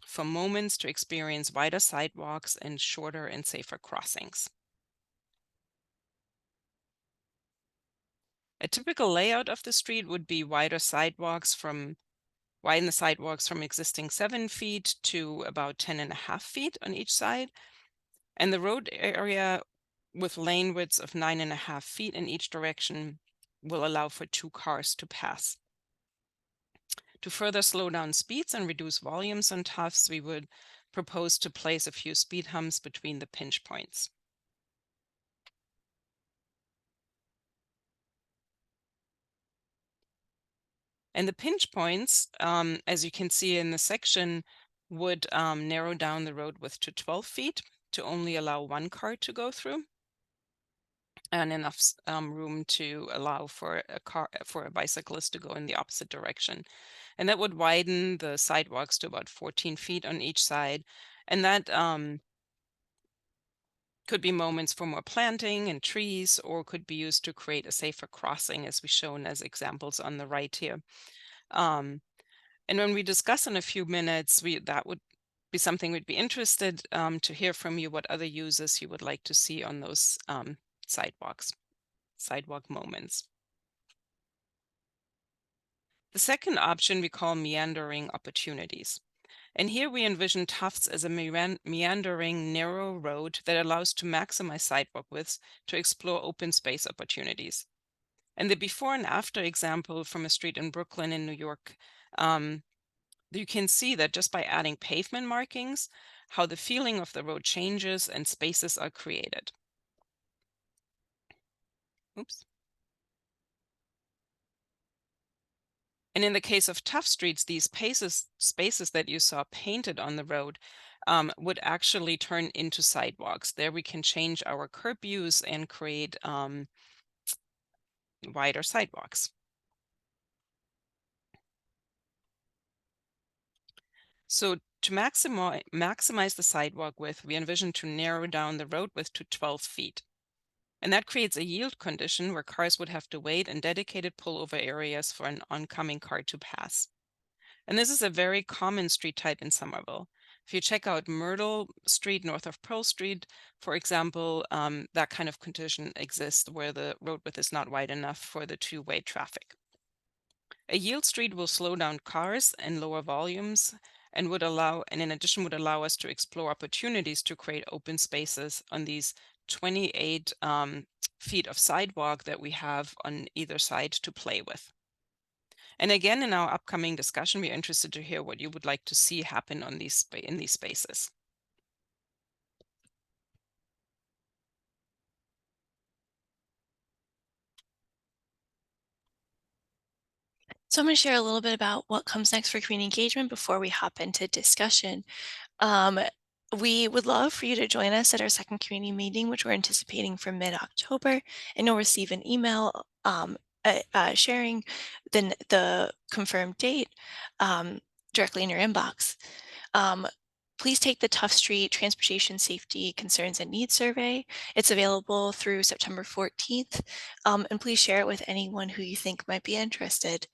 for moments to experience wider sidewalks and shorter and safer crossings. A typical layout of the street would be widen the sidewalks from existing 7 feet to about 10.5 feet on each side, and the road area with lane widths of 9.5 feet in each direction will allow for 2 cars to pass. To further slow down speeds and reduce volumes on Tufts, we would propose to place a few speed humps between the pinch points. And the pinch points, as you can see in the section, would narrow down the road width to 12 feet to only allow 1 car to go through, and enough room to allow for a bicyclist to go in the opposite direction. And that would widen the sidewalks to about 14 feet on each side. And that could be moments for more planting and trees, or could be used to create a safer crossing, as we've shown as examples on the right here. And when we discuss in a few minutes, that would be something we'd be interested to hear from you, what other uses you would like to see on those sidewalk moments. The second option we call meandering opportunities. And here we envision Tufts as a meandering, narrow road that allows to maximize sidewalk widths to explore open space opportunities. And the before and after example from a street in Brooklyn in New York, you can see that just by adding pavement markings, how the feeling of the road changes and spaces are created. Oops. And in the case of Tufts streets, these spaces that you saw painted on the road would actually turn into sidewalks. There we can change our curb use and create wider sidewalks. So to maximize the sidewalk width, we envision to narrow down the road width to 12 feet. And that creates a yield condition where cars would have to wait in dedicated pullover areas for an oncoming car to pass. And this is a very common street type in Somerville. If you check out Myrtle Street north of Pearl Street, for example, that kind of condition exists where the road width is not wide enough for the two-way traffic. A yield street will slow down cars and lower volumes and in addition would allow us to explore opportunities to create open spaces on these 28 feet of sidewalk that we have on either side to play with. And again, in our upcoming discussion, we're interested to hear what you would like to see happen on in these spaces. So I'm going to share a little bit about what comes next for community engagement before we hop into discussion. We would love for you to join us at our second community meeting, which we're anticipating for mid-October, and you'll receive an email sharing the confirmed date directly in your inbox. Please take the Tufts Street Transportation Safety Concerns and Needs Survey. It's available through September 14th, and please share it with anyone who you think might be interested.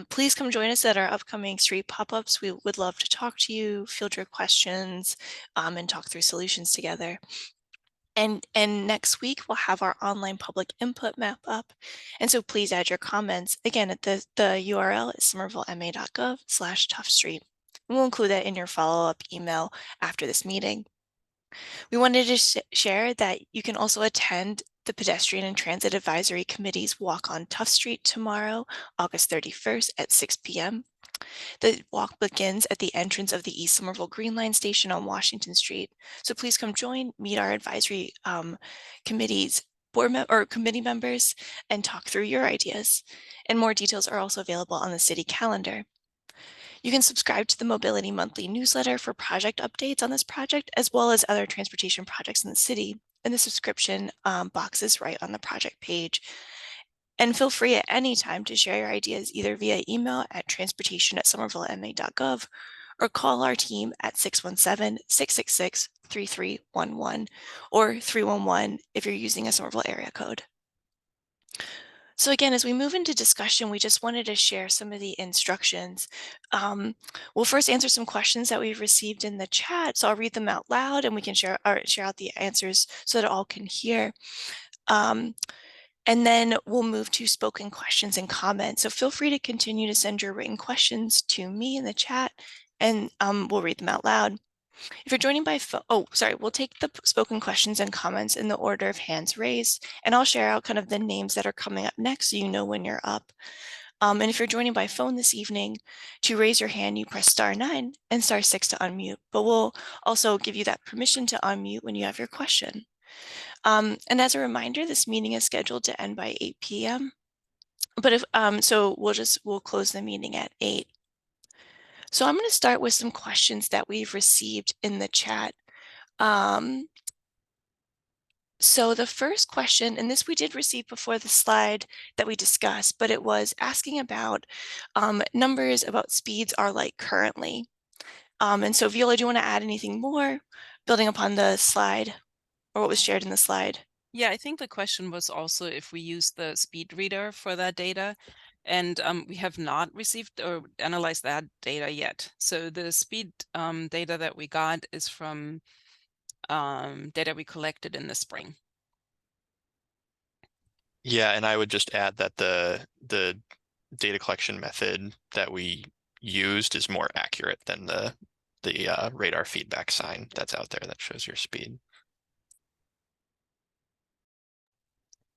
Please come join us at our upcoming street pop-ups. We would love to talk to you, field your questions, and talk through solutions together. And next week, we'll have our online public input map up. And so please add your comments. Again, at the URL is somervillema.gov/Tufts We'll include that in your follow-up email after this meeting. We wanted to share that you can also attend the Pedestrian and Transit Advisory Committee's Walk on Tufts Street tomorrow, August 31st at 6 p.m. The walk begins at the entrance of the East Somerville Green Line station on Washington Street. So please come join, meet our advisory committee's committee members, and talk through your ideas. And more details are also available on the city calendar. You can subscribe to the Mobility Monthly newsletter for project updates on this project, as well as other transportation projects in the city. And the subscription box is right on the project page. And feel free at any time to share your ideas either via email at transportation@somervillema.gov or call our team at 617-666-3311 or 311 if you're using a Somerville area code. So again, as we move into discussion, we just wanted to share some of the instructions. We'll first answer some questions that we've received in the chat. So I'll read them out loud and we can share out the answers so that all can hear. And then we'll move to spoken questions and comments. So feel free to continue to send your written questions to me in the chat and we'll read them out loud. If you're joining by phone, we'll take the spoken questions and comments in the order of hands raised, and I'll share out kind of the names that are coming up next so you know when you're up. And if you're joining by phone this evening, to raise your hand, you press *9 and *6 to unmute, but we'll also give you that permission to unmute when you have your question. And as a reminder, this meeting is scheduled to end by 8 p.m. But if so we'll close the meeting at 8. So I'm going to start with some questions that we've received in the chat. So the first question, and this we did receive before the slide that we discussed, but it was asking about numbers about speeds are like currently. And so Viola, do you want to add anything more building upon the slide or what was shared in the slide? Yeah, I think the question was also if we use the speed reader for that data. And we have not received or analyzed that data yet. So the speed data that we got is from data we collected in the spring. Yeah, and I would just add that the data collection method that we used is more accurate than the radar feedback sign that's out there that shows your speed.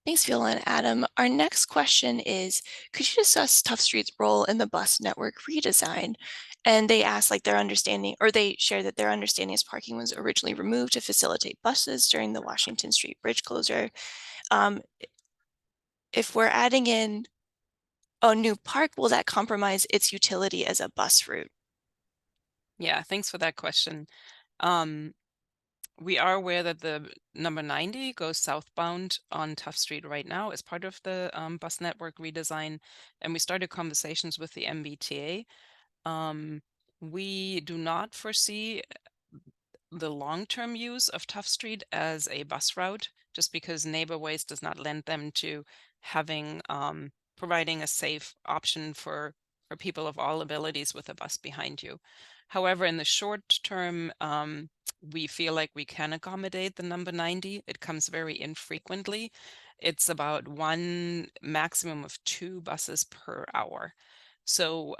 Thanks, Viola and Adam. Our next question is, could you discuss Tufts Street's role in the bus network redesign? And they asked like their understanding, or they shared that their understanding is parking was originally removed to facilitate buses during the Washington Street bridge closure. If we're adding in a new park, will that compromise its utility as a bus route? Yeah, thanks for that question. We are aware that the number 90 goes southbound on Tufts Street right now as part of the bus network redesign, and we started conversations with the MBTA. We do not foresee the long-term use of Tufts Street as a bus route just because neighbor ways does not lend them to having providing a safe option for people of all abilities with a bus behind you. However, in the short term, we feel like we can accommodate the number 90. It comes very infrequently. It's about one maximum of 2 buses per hour. So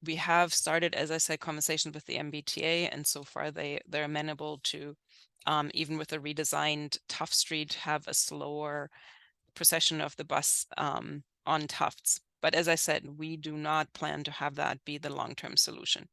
we have started, as I said, conversations with the MBTA, and so far they're amenable to, even with a redesigned Tufts Street, have a slower procession of the bus on Tufts. But as I said, we do not plan to have that be the long-term solution.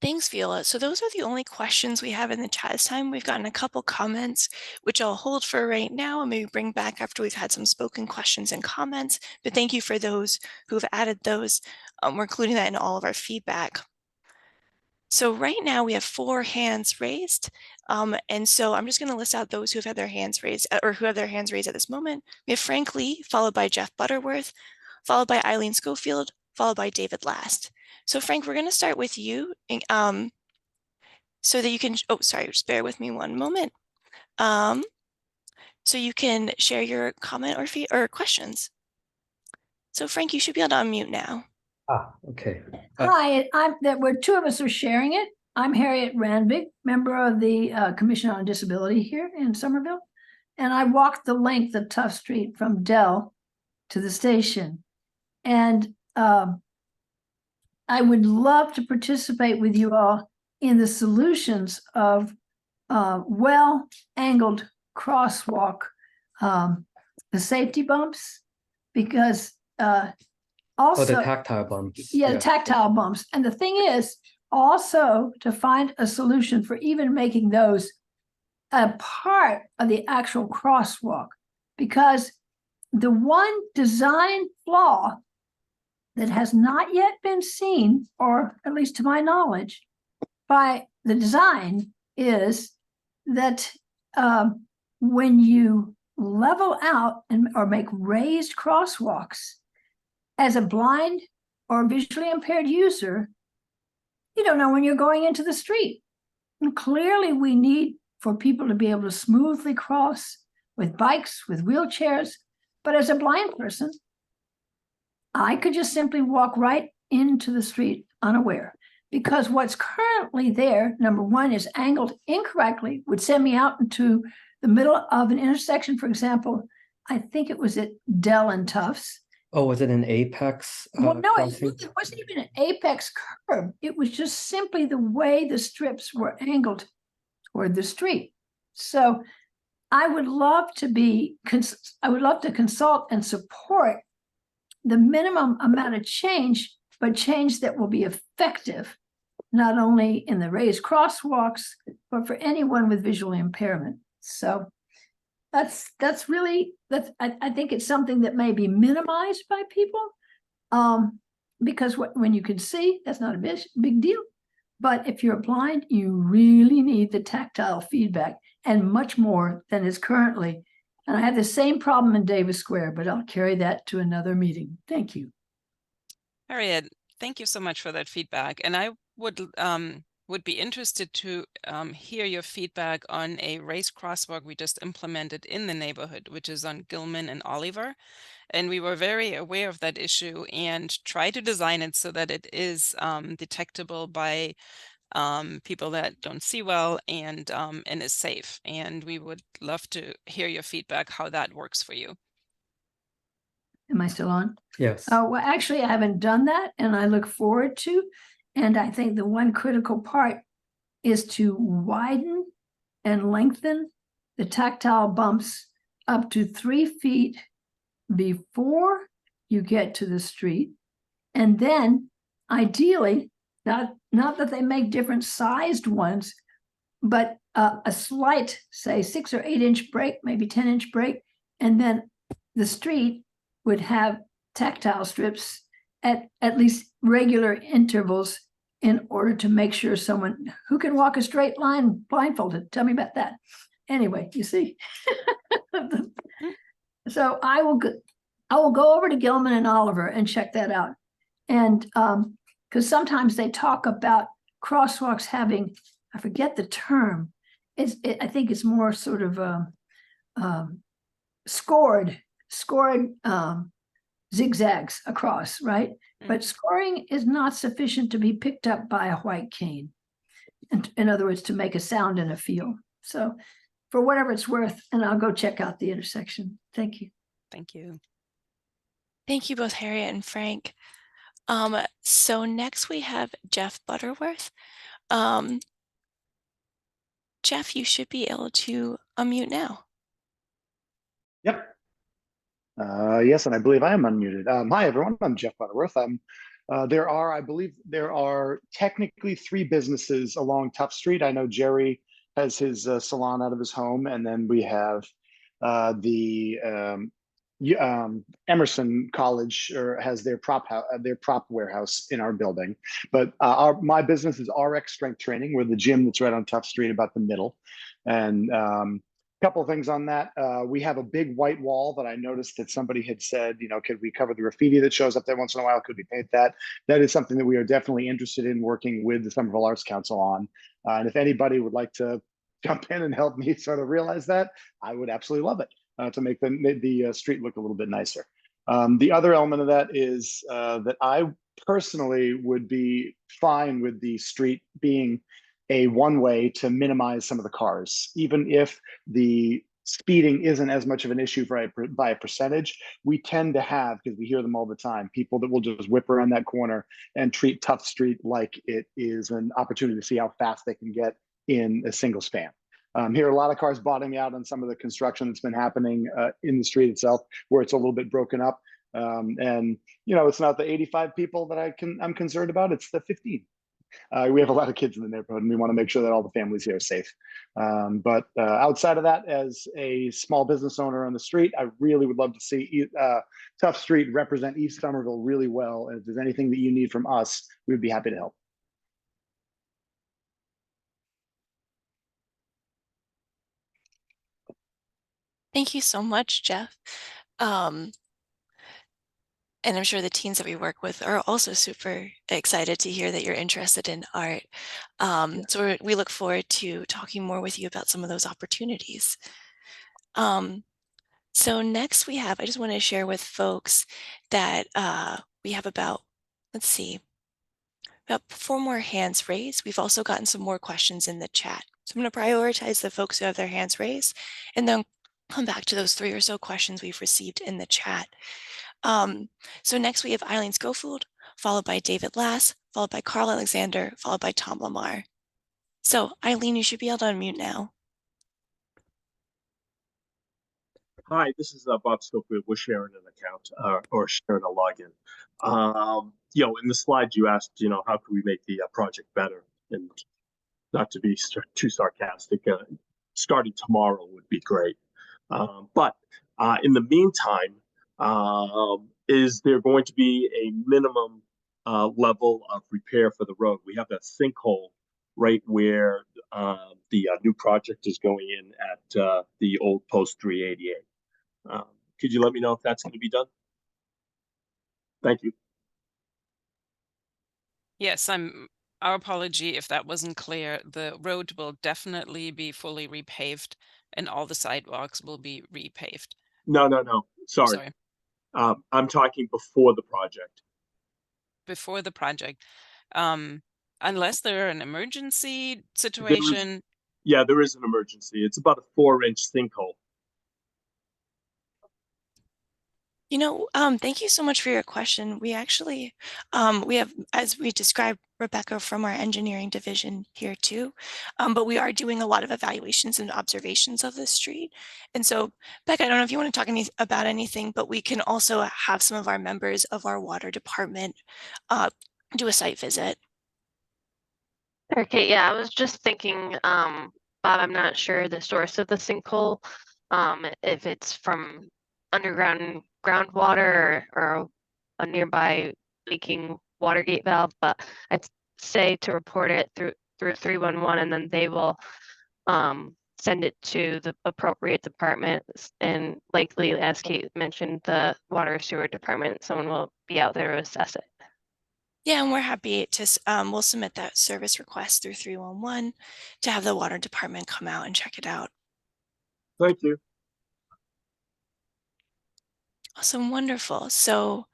Thanks, Viola. So those are the only questions we have in the chat this time. We've gotten a couple comments, which I'll hold for right now and maybe bring back after we've had some spoken questions and comments. But thank you for those who've added those. We're including that in all of our feedback. So right now we have 4 hands raised. And so I'm just going to list out those who have had their hands raised or who have their hands raised at this moment. We have Frank Lee, followed by Jeff Butterworth, followed by Eileen Schofield, followed by David Last. So Frank, we're going to start with you so that you can, oh, sorry, just bear with me one moment. So you can share your comment or questions. So Frank, you should be able to unmute now. Okay. Hi, there were 2 of us are sharing it. I'm Harriet Randvig, member of the Commission on Disability here in Somerville. And I walked the length of Tufts Street from Dell to the station. And I would love to participate with you all in the solutions of well-angled crosswalk, the safety bumps, because also the tactile bumps. Yeah, tactile bumps. And the thing is also to find a solution for even making those a part of the actual crosswalk, because the one design flaw that has not yet been seen, or at least to my knowledge, by the design is that when you level out or make raised crosswalks, as a blind or visually impaired user, you don't know when you're going into the street. And clearly we need for people to be able to smoothly cross with bikes, with wheelchairs. But as a blind person, I could just simply walk right into the street unaware, because what's currently there, number one, is angled incorrectly, would send me out into the middle of an intersection. For example, I think it was at Dell and Tufts. Oh, was it an apex? Well, no, it crossing? wasn't even an apex curb. It was just simply the way the strips were angled toward the street. So I would love to consult and support the minimum amount of change, but change that will be effective, not only in the raised crosswalks, but for anyone with visual impairment. So I think it's something that may be minimized by people, because when you can see, that's not a big deal. But if you're blind, you really need the tactile feedback, and much more than is currently. And I have the same problem in Davis Square, but I'll carry that to another meeting. Thank you. Harriet, thank you so much for that feedback. And I would be interested to hear your feedback on a raised crosswalk we just implemented in the neighborhood, which is on Gilman and Oliver. And we were very aware of that issue and try to design it so that it is detectable by people that don't see well and is safe. And we would love to hear your feedback, how that works for you. Am I still on? Yes. Well, actually, I haven't done that, and I look forward to. And I think the one critical part is to widen and lengthen the tactile bumps up to 3 feet before you get to the street. And then ideally, not that they make different sized ones, but a slight, say 6 or 8 inch break, maybe 10-inch break. And then the street would have tactile strips at least regular intervals in order to make sure someone who can walk a straight line blindfolded. Tell me about that. Anyway, you see. So I will go over to Gilman and Oliver and check that out. And because sometimes they talk about crosswalks having, I forget the term, I think it's more sort of scored zigzags across, right? But scoring is not sufficient to be picked up by a white cane. And in other words, to make a sound in a field. So for whatever it's worth, and I'll go check out the intersection. Thank you. Thank you. Thank you both, Harriet and Frank. So next we have Jeff Butterworth. Jeff, you should be able to unmute now. Yep. Yes, and I believe I am unmuted. Hi, everyone. I'm Jeff Butterworth. I believe there are technically 3 businesses along Tufts Street. I know Jerry has his salon out of his home, and then we have Emerson College has their prop warehouse in our building. But my business is RX Strength Training. We're the gym that's right on Tufts Street, about the middle, and couple of things on that. We have a big white wall that I noticed that somebody had said, could we cover the graffiti that shows up there once in a while? Could we paint that? That is something that we are definitely interested in working with the Somerville Arts Council on. And if anybody would like to jump in and help me sort of realize that, I would absolutely love it to make the street look a little bit nicer. The other element of that is that I personally would be fine with the street being a one-way to minimize some of the cars. Even if the speeding isn't as much of an issue by a percentage, we tend to have, because we hear them all the time, people that will just whip around that corner and treat Tufts Street like it is an opportunity to see how fast they can get in a single span. Here are a lot of cars bottoming out on some of the construction that's been happening in the street itself, where it's a little bit broken up. And it's not the 85 people that I'm concerned about, it's the 15. We have a lot of kids in the neighborhood, and we want to make sure that all the families here are safe. But outside of that, as a small business owner on the street, I really would love to see Tufts Street represent East Somerville really well. And if there's anything that you need from us, we'd be happy to help. Thank you so much, Jeff. And I'm sure the teens that we work with are also super excited to hear that you're interested in art. So we look forward to talking more with you about some of those opportunities. So next I just want to share with folks that we have about 4 more hands raised. We've also gotten some more questions in the chat. So I'm going to prioritize the folks who have their hands raised and then come back to those 3 or so questions we've received in the chat. So next we have Eileen Schofield, followed by David Lass, followed by Carl Alexander, followed by Tom Lamar. So Eileen, you should be able to unmute now. Hi, this is Bob Schofield. We're sharing an account or sharing a login. In the slides you asked, how can we make the project better? And not to be too sarcastic, starting tomorrow would be great. But in the meantime, is there going to be a minimum level of repair for the road? We have that sinkhole right where the new project is going in at the old post 388. Could you let me know if that's going to be done? Thank you. Yes, our apology if that wasn't clear. The road will definitely be fully repaved and all the sidewalks will be repaved. No. Sorry. I'm talking before the project. Before the project. Unless there an emergency situation. There is an emergency. It's about a 4-inch sinkhole. Thank you so much for your question. We actually, we have, as we described, Rebecca from our engineering division here too, but we are doing a lot of evaluations and observations of the street. And so, Becca, I don't know if you want to talk about anything, but we can also have some of our members of our water department do a site visit. Okay, yeah, I was just thinking, Bob, I'm not sure the source of the sinkhole, if it's from underground groundwater or a nearby leaking water gate valve, but I'd say to report it through 311, and then they will send it to the appropriate departments, and likely, as Kate mentioned, the water sewer department, someone will be out there to assess it. Yeah, and we're happy to, we'll submit that service request through 311 to have the water department come out and check it out. Thank you. Awesome, wonderful. So,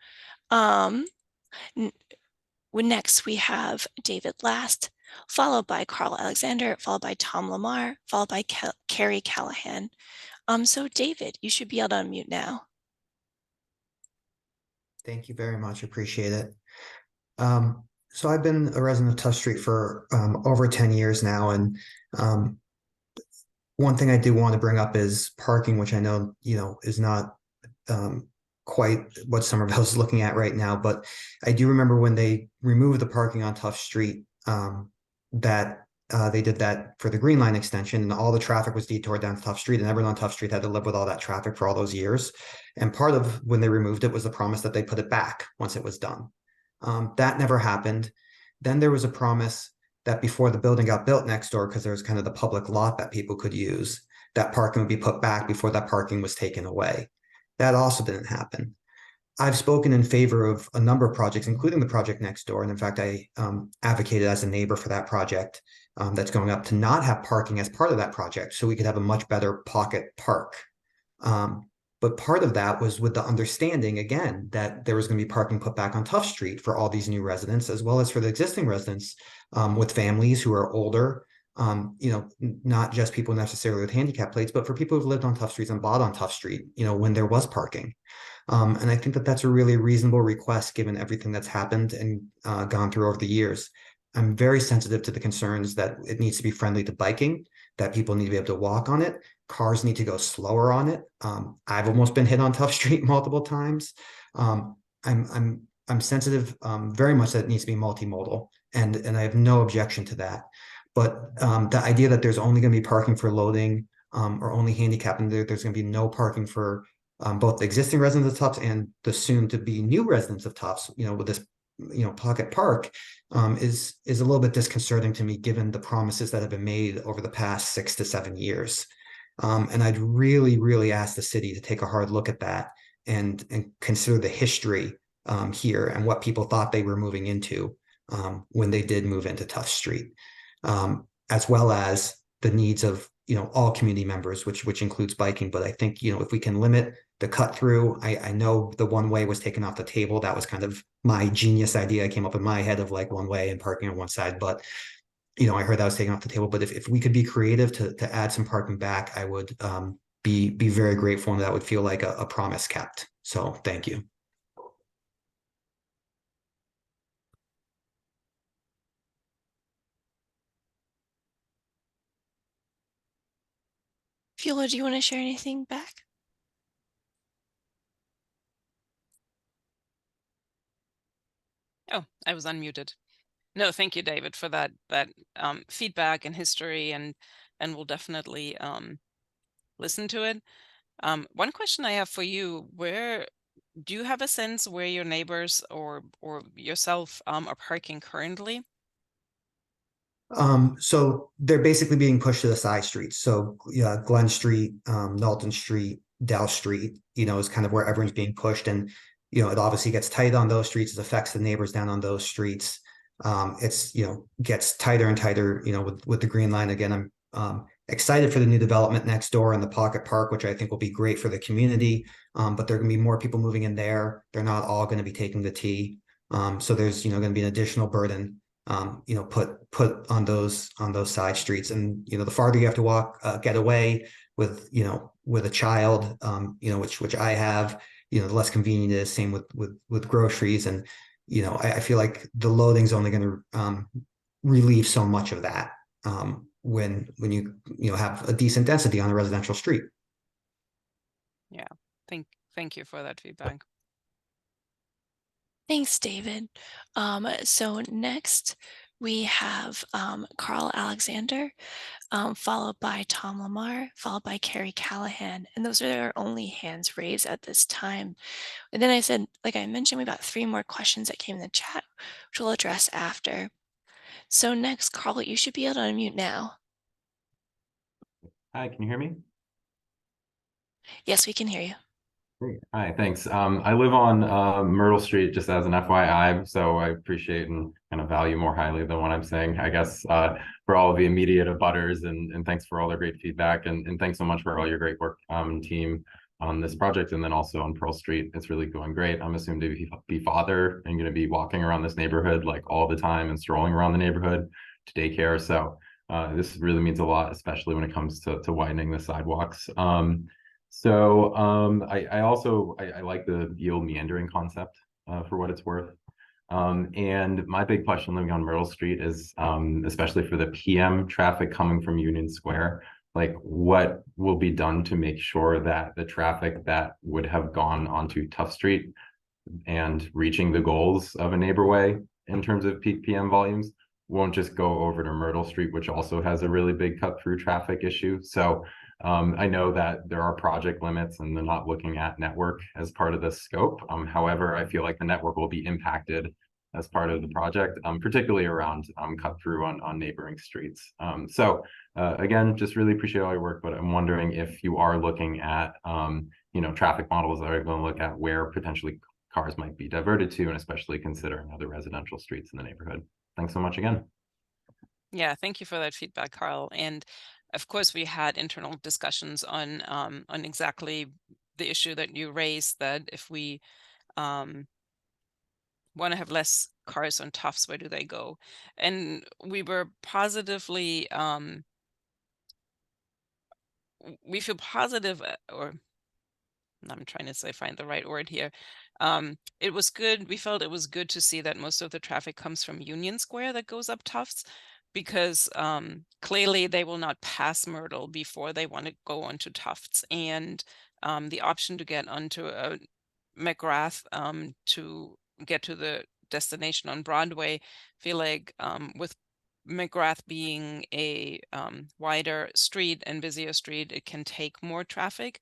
um, next we have David Last, followed by Carl Alexander, followed by Tom Lamar, followed by Carrie Callahan. So David, you should be able to unmute now. Thank you very much. Appreciate it. So I've been a resident of Tufts Street for over 10 years now. And one thing I do want to bring up is parking, which I know, is not quite what Somerville is looking at right now. But I do remember when they removed the parking on Tufts Street, that they did that for the Green Line extension, and all the traffic was detoured down Tufts Street, and everyone on Tufts Street had to live with all that traffic for all those years. And part of when they removed it was the promise that they put it back once it was done. That never happened. Then there was a promise that before the building got built next door, because there was kind of the public lot that people could use, that parking would be put back before that parking was taken away. That also didn't happen. I've spoken in favor of a number of projects, including the project next door. And in fact, I advocated as a neighbor for that project that's going up to not have parking as part of that project, so we could have a much better pocket park. But part of that was with the understanding, again, that there was going to be parking put back on Tufts Street for all these new residents, as well as for the existing residents with families who are older, not just people necessarily with handicap plates, but for people who've lived on Tufts Streets and bought on Tufts Street, when there was parking. And I think that that's a really reasonable request given everything that's happened and gone through over the years. I'm very sensitive to the concerns that it needs to be friendly to biking, that people need to be able to walk on it. Cars need to go slower on it. I've almost been hit on Tufts Street multiple times. I'm sensitive very much that it needs to be multimodal, and I have no objection to that. But the idea that there's only going to be parking for loading or only handicap, and there's going to be no parking for both the existing residents of Tufts and the soon to be new residents of Tufts, with this, pocket park, is a little bit disconcerting to me, given the promises that have been made over the past 6 to 7 years. And I'd really, really ask the city to take a hard look at that and consider the history here and what people thought they were moving into when they did move into Tufts Street, as well as the needs of all community members, which includes biking. But I think if we can limit the cut through, I know the one way was taken off the table. That was kind of my genius idea. I came up in my head of like one way and parking on one side, but I heard that was taken off the table. But if we could be creative to add some parking back, I would be very grateful, and that would feel like a promise kept. So thank you. Fiona, do you want to share anything back? Oh, I was unmuted. No, thank you, David, for that feedback and history, and we'll definitely listen to it. One question I have for you: where do you have a sense where your neighbors or yourself are parking currently? So they're basically being pushed to the side streets. So yeah, Glen Street, Knowlton Street, Dell Street, is kind of where everyone's being pushed. And, it obviously gets tight on those streets. It affects the neighbors down on those streets. It's, gets tighter and tighter, with the Green Line. Again, I'm excited for the new development next door in the Pocket Park, which I think will be great for the community. But there are going to be more people moving in there. They're not all going to be taking the T. So there's, going to be an additional burden put on those side streets. And the farther you have to walk, get away with with a child, which I have, the less convenient it is. Same with groceries. And I feel like the loading's only going to relieve so much of that when you have a decent density on a residential street. Yeah, thank you for that feedback. Thanks, David. So next we have Carl Alexander, followed by Tom Lamar, followed by Carrie Callahan. And those are our only hands raised at this time. And then I said, like I mentioned, we've got 3 more questions that came in the chat, which we'll address after. So next, Carl, you should be able to unmute now. Hi, can you hear me? Yes, we can hear you. Great. Hi, thanks. I live on Myrtle Street, just as an FYI, so I appreciate and kind of value more highly than what I'm saying, I guess, for all of the immediate abutters, and thanks for all the great feedback, and thanks so much for all your great work, team, on this project, and then also on Pearl Street. It's really going great. I'm assumed to be father and going to be walking around this neighborhood like all the time and strolling around the neighborhood to daycare. So this really means a lot, especially when it comes to widening the sidewalks. So I also like the yield meandering concept, for what it's worth. And my big question living on Myrtle Street is, especially for the PM traffic coming from Union Square, like what will be done to make sure that the traffic that would have gone onto Tufts Street and reaching the goals of a neighborway in terms of peak PM volumes won't just go over to Myrtle Street, which also has a really big cut through traffic issue. So I know that there are project limits and they're not looking at network as part of the scope. However, I feel like the network will be impacted as part of the project, particularly around cut through on neighboring streets. So again, just really appreciate all your work, but I'm wondering if you are looking at traffic models that are going to look at where potentially cars might be diverted to, and especially considering other residential streets in the neighborhood. Thanks so much again. Yeah, thank you for that feedback, Carl. And of course, we had internal discussions on exactly the issue that you raised, that if we want to have less cars on Tufts, where do they go? And we were positively, we feel positive, or I'm trying to say, find the right word here. It was good. We felt it was good to see that most of the traffic comes from Union Square that goes up Tufts, because clearly they will not pass Myrtle before they want to go onto Tufts. And the option to get onto a McGrath to get to the destination on Broadway, feel like with McGrath being a wider street and busier street, it can take more traffic.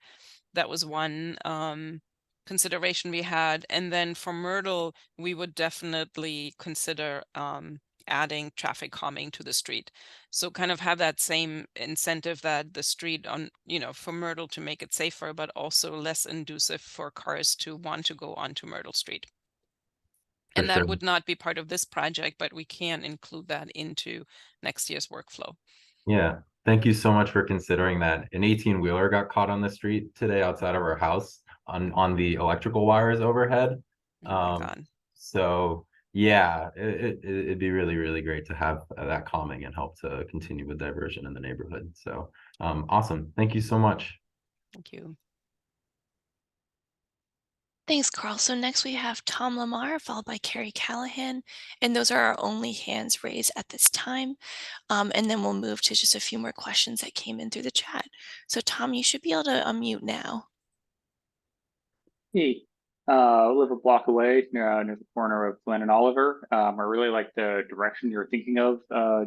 That was one consideration we had. And then for Myrtle, we would definitely consider adding traffic calming to the street. So kind of have that same incentive that the street on, for Myrtle to make it safer, but also less inducive for cars to want to go onto Myrtle Street. For And that sure. would not be part of this project, but we can include that into next year's workflow. Yeah. Thank you so much for considering that. An 18-wheeler got caught on the street today outside of our house on the electrical wires overhead. Oh my God. So yeah, it'd be really, really great to have that calming and help to continue with diversion in the neighborhood. So awesome. Thank you so much. Thank you. Thanks, Carl. So next we have Tom Lamar, followed by Carrie Callahan. And those are our only hands raised at this time. And then we'll move to just a few more questions that came in through the chat. So Tom, you should be able to unmute now. Hey, I live a block away near the corner of Glen and Oliver. I really like the direction you're thinking of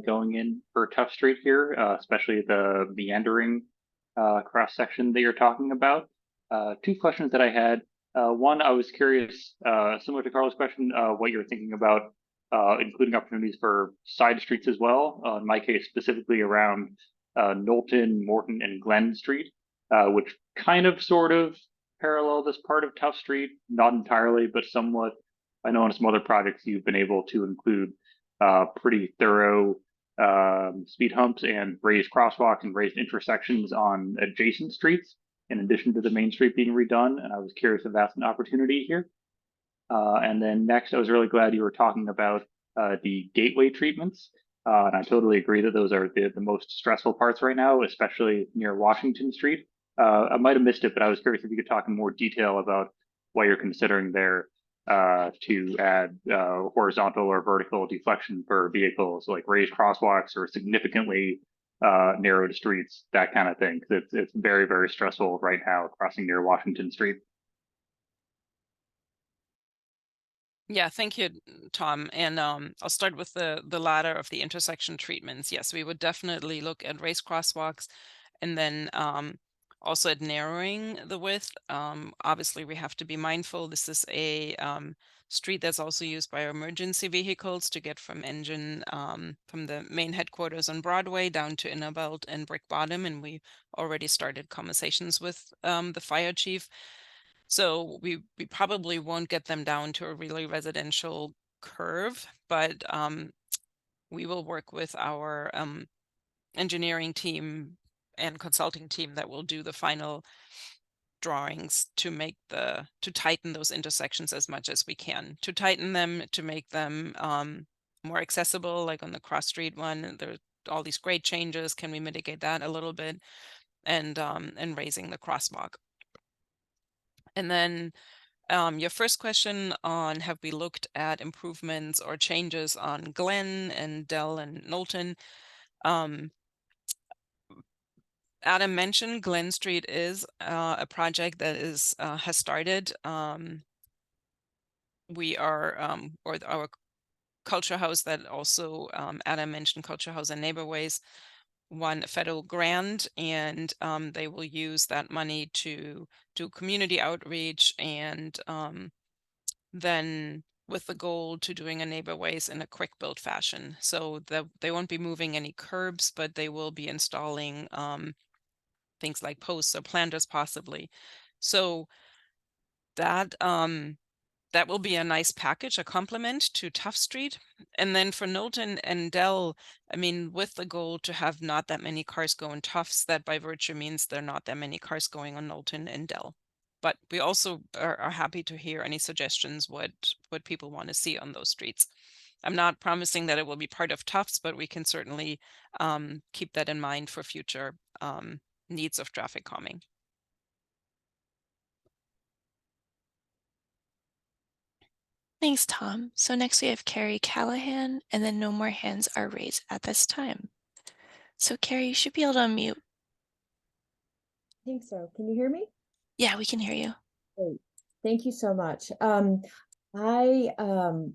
going in for Tufts Street here, especially the meandering cross section that you're talking about. Two questions that I had. One, I was curious, similar to Carl's question, what you're thinking about including opportunities for side streets as well. In my case, specifically around Knowlton, Morton, and Glen Street, which kind of sort of parallel this part of Tufts Street, not entirely, but somewhat. I know in some other projects you've been able to include pretty thorough speed humps and raised crosswalks and raised intersections on adjacent streets, in addition to the main street being redone. And I was curious if that's an opportunity here. And then next, I was really glad you were talking about the gateway treatments. And I totally agree that those are the most stressful parts right now, especially near Washington Street. I might have missed it, but I was curious if you could talk in more detail about what you're considering there to add horizontal or vertical deflection for vehicles, like raised crosswalks or significantly narrowed streets, that kind of thing. It's very, very stressful right now crossing near Washington Street. Yeah, thank you, Tom. And I'll start with the latter of the intersection treatments. Yes, we would definitely look at raised crosswalks, and then also at narrowing the width. Obviously, we have to be mindful. This is a street that's also used by emergency vehicles to get from from the main headquarters on Broadway down to Innerbelt and Brick Bottom. And we already started conversations with the fire chief. So we probably won't get them down to a really residential curve, but we will work with our engineering team and consulting team that will do the final drawings to tighten those intersections as much as we can, to tighten them, to make them more accessible, like on the cross street one. There are all these grade changes. Can we mitigate that a little bit? And raising the crosswalk. And then your first question on have we looked at improvements or changes on Glen and Dell and Knowlton? Adam mentioned Glen Street is a project that has started. We are, or our Culture House that also Adam mentioned, Culture House and Neighborways, won a federal grant, and they will use that money to do community outreach, and then with the goal to doing a neighborways in a quick build fashion. So they won't be moving any curbs, but they will be installing things like posts or planters possibly. So that that will be a nice package, a complement to Tufts Street. And then for Knowlton and Dell, I mean, with the goal to have not that many cars go in Tufts, that by virtue means there are not that many cars going on Knowlton and Dell. But we also are happy to hear any suggestions what people want to see on those streets. I'm not promising that it will be part of Tufts, but we can certainly keep that in mind for future needs of traffic calming. Thanks, Tom. So next we have Carrie Callahan, and then no more hands are raised at this time. So Carrie, you should be able to unmute. I think so. Can you hear me? Yeah, we can hear you. Great. Thank you so much. I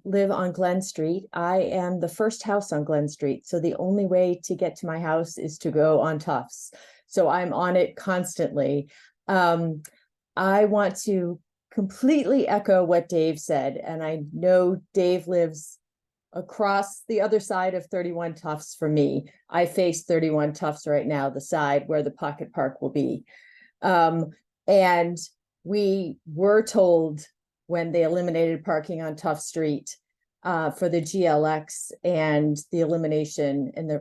live on Glen Street. I am the first house on Glen Street. So the only way to get to my house is to go on Tufts. So I'm on it constantly. I want to completely echo what Dave said. And I know Dave lives across the other side of 31 Tufts from me. I face 31 Tufts right now, the side where the pocket park will be. And we were told when they eliminated parking on Tufts Street for the GLX and the elimination and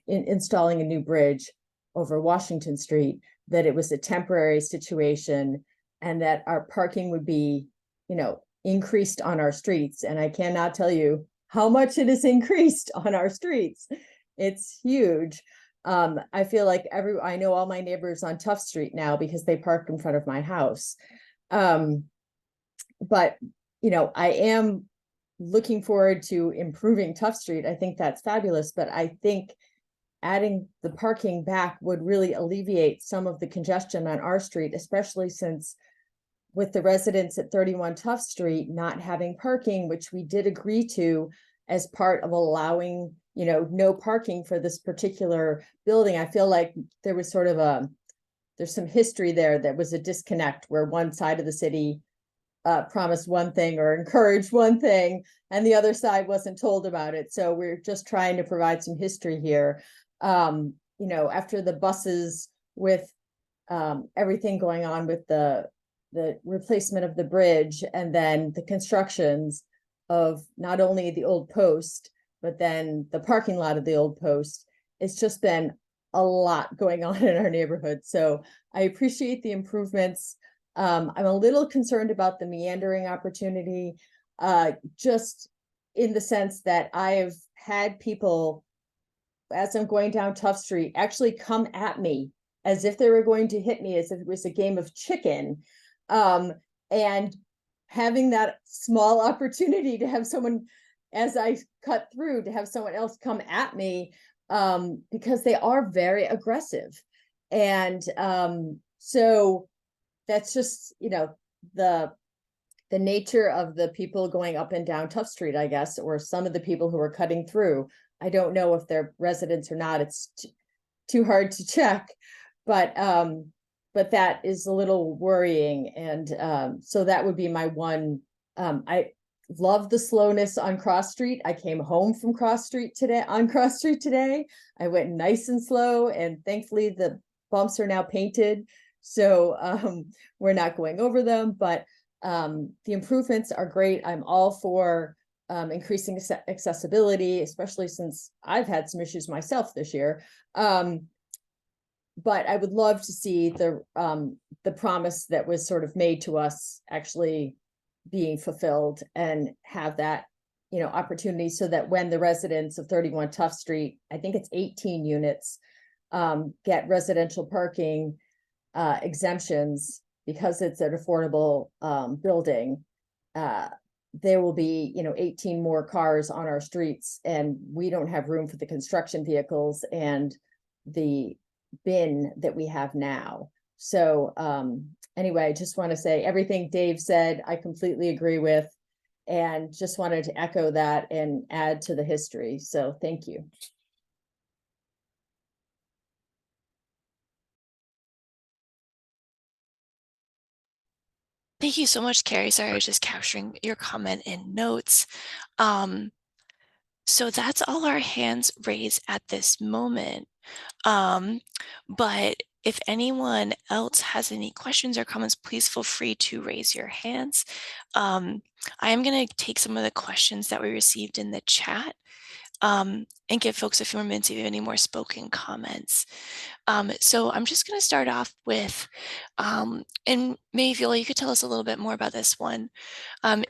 installing a new bridge over Washington Street, that it was a temporary situation and that our parking would be, increased on our streets. And I cannot tell you how much it is increased on our streets. It's huge. I feel like I know all my neighbors on Tufts Street now because they park in front of my house. But, I am looking forward to improving Tufts Street. I think that's fabulous, but I think adding the parking back would really alleviate some of the congestion on our street, especially since with the residents at 31 Tufts Street not having parking, which we did agree to as part of allowing, no parking for this particular building. I feel like there was sort of there's some history there that was a disconnect where one side of the city promised one thing or encouraged one thing and the other side wasn't told about it. So we're just trying to provide some history here. After the buses with everything going on with the replacement of the bridge and then the constructions of not only the old post, but then the parking lot of the old post, it's just been a lot going on in our neighborhood. So I appreciate the improvements. I'm a little concerned about the meandering opportunity, just in the sense that I have had people, as I'm going down Tufts Street, actually come at me as if they were going to hit me, as if it was a game of chicken. And having that small opportunity to have someone, as I cut through, to have someone else come at me, because they are very aggressive. And so that's just, the nature of the people going up and down Tufts Street, I guess, or some of the people who are cutting through. I don't know if they're residents or not. It's too hard to check, but that is a little worrying. And so that would be my one. I love the slowness on Cross Street. I came home from Cross Street today. I went nice and slow, and thankfully the bumps are now painted. So we're not going over them, but the improvements are great. I'm all for increasing accessibility, especially since I've had some issues myself this year. But I would love to see the promise that was sort of made to us actually being fulfilled, and have that, you know, opportunity, so that when the residents of 31 Tufts Street, I think it's 18 units, get residential parking exemptions because it's an affordable building, there will be, you know, 18 more cars on our streets, and we don't have room for the construction vehicles and the bin that we have now. So anyway, I just want to say everything Dave said, I completely agree with, and just wanted to echo that and add to the history. So thank you. Thank you so much, Carrie. Sorry, I was just capturing your comment in notes. So that's all our hands raised at this moment. But if anyone else has any questions or comments, please feel free to raise your hands. I am going to take some of the questions that we received in the chat and give folks a few more minutes if you have any more spoken comments. So I'm just going to start off with, and maybe Viola, you could tell us a little bit more about this one.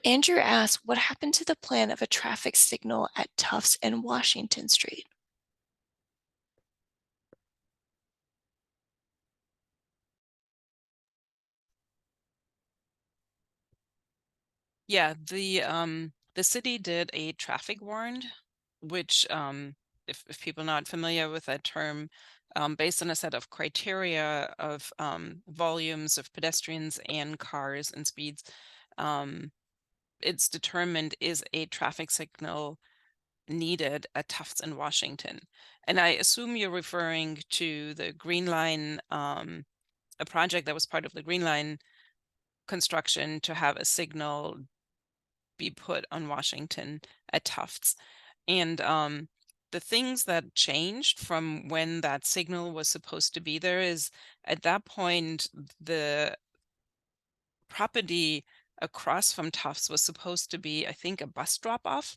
Andrew asked, what happened to the plan of a traffic signal at Tufts and Washington Street? Yeah, the city did a traffic warrant, which if people not familiar with that term, based on a set of criteria of volumes of pedestrians and cars and speeds, it's determined is a traffic signal needed at Tufts and Washington. And I assume you're referring to the Green Line, a project that was part of the Green Line construction to have a signal be put on Washington at Tufts. And the things that changed from when that signal was supposed to be there is, at that point, the property across from Tufts was supposed to be, I think, a bus drop off.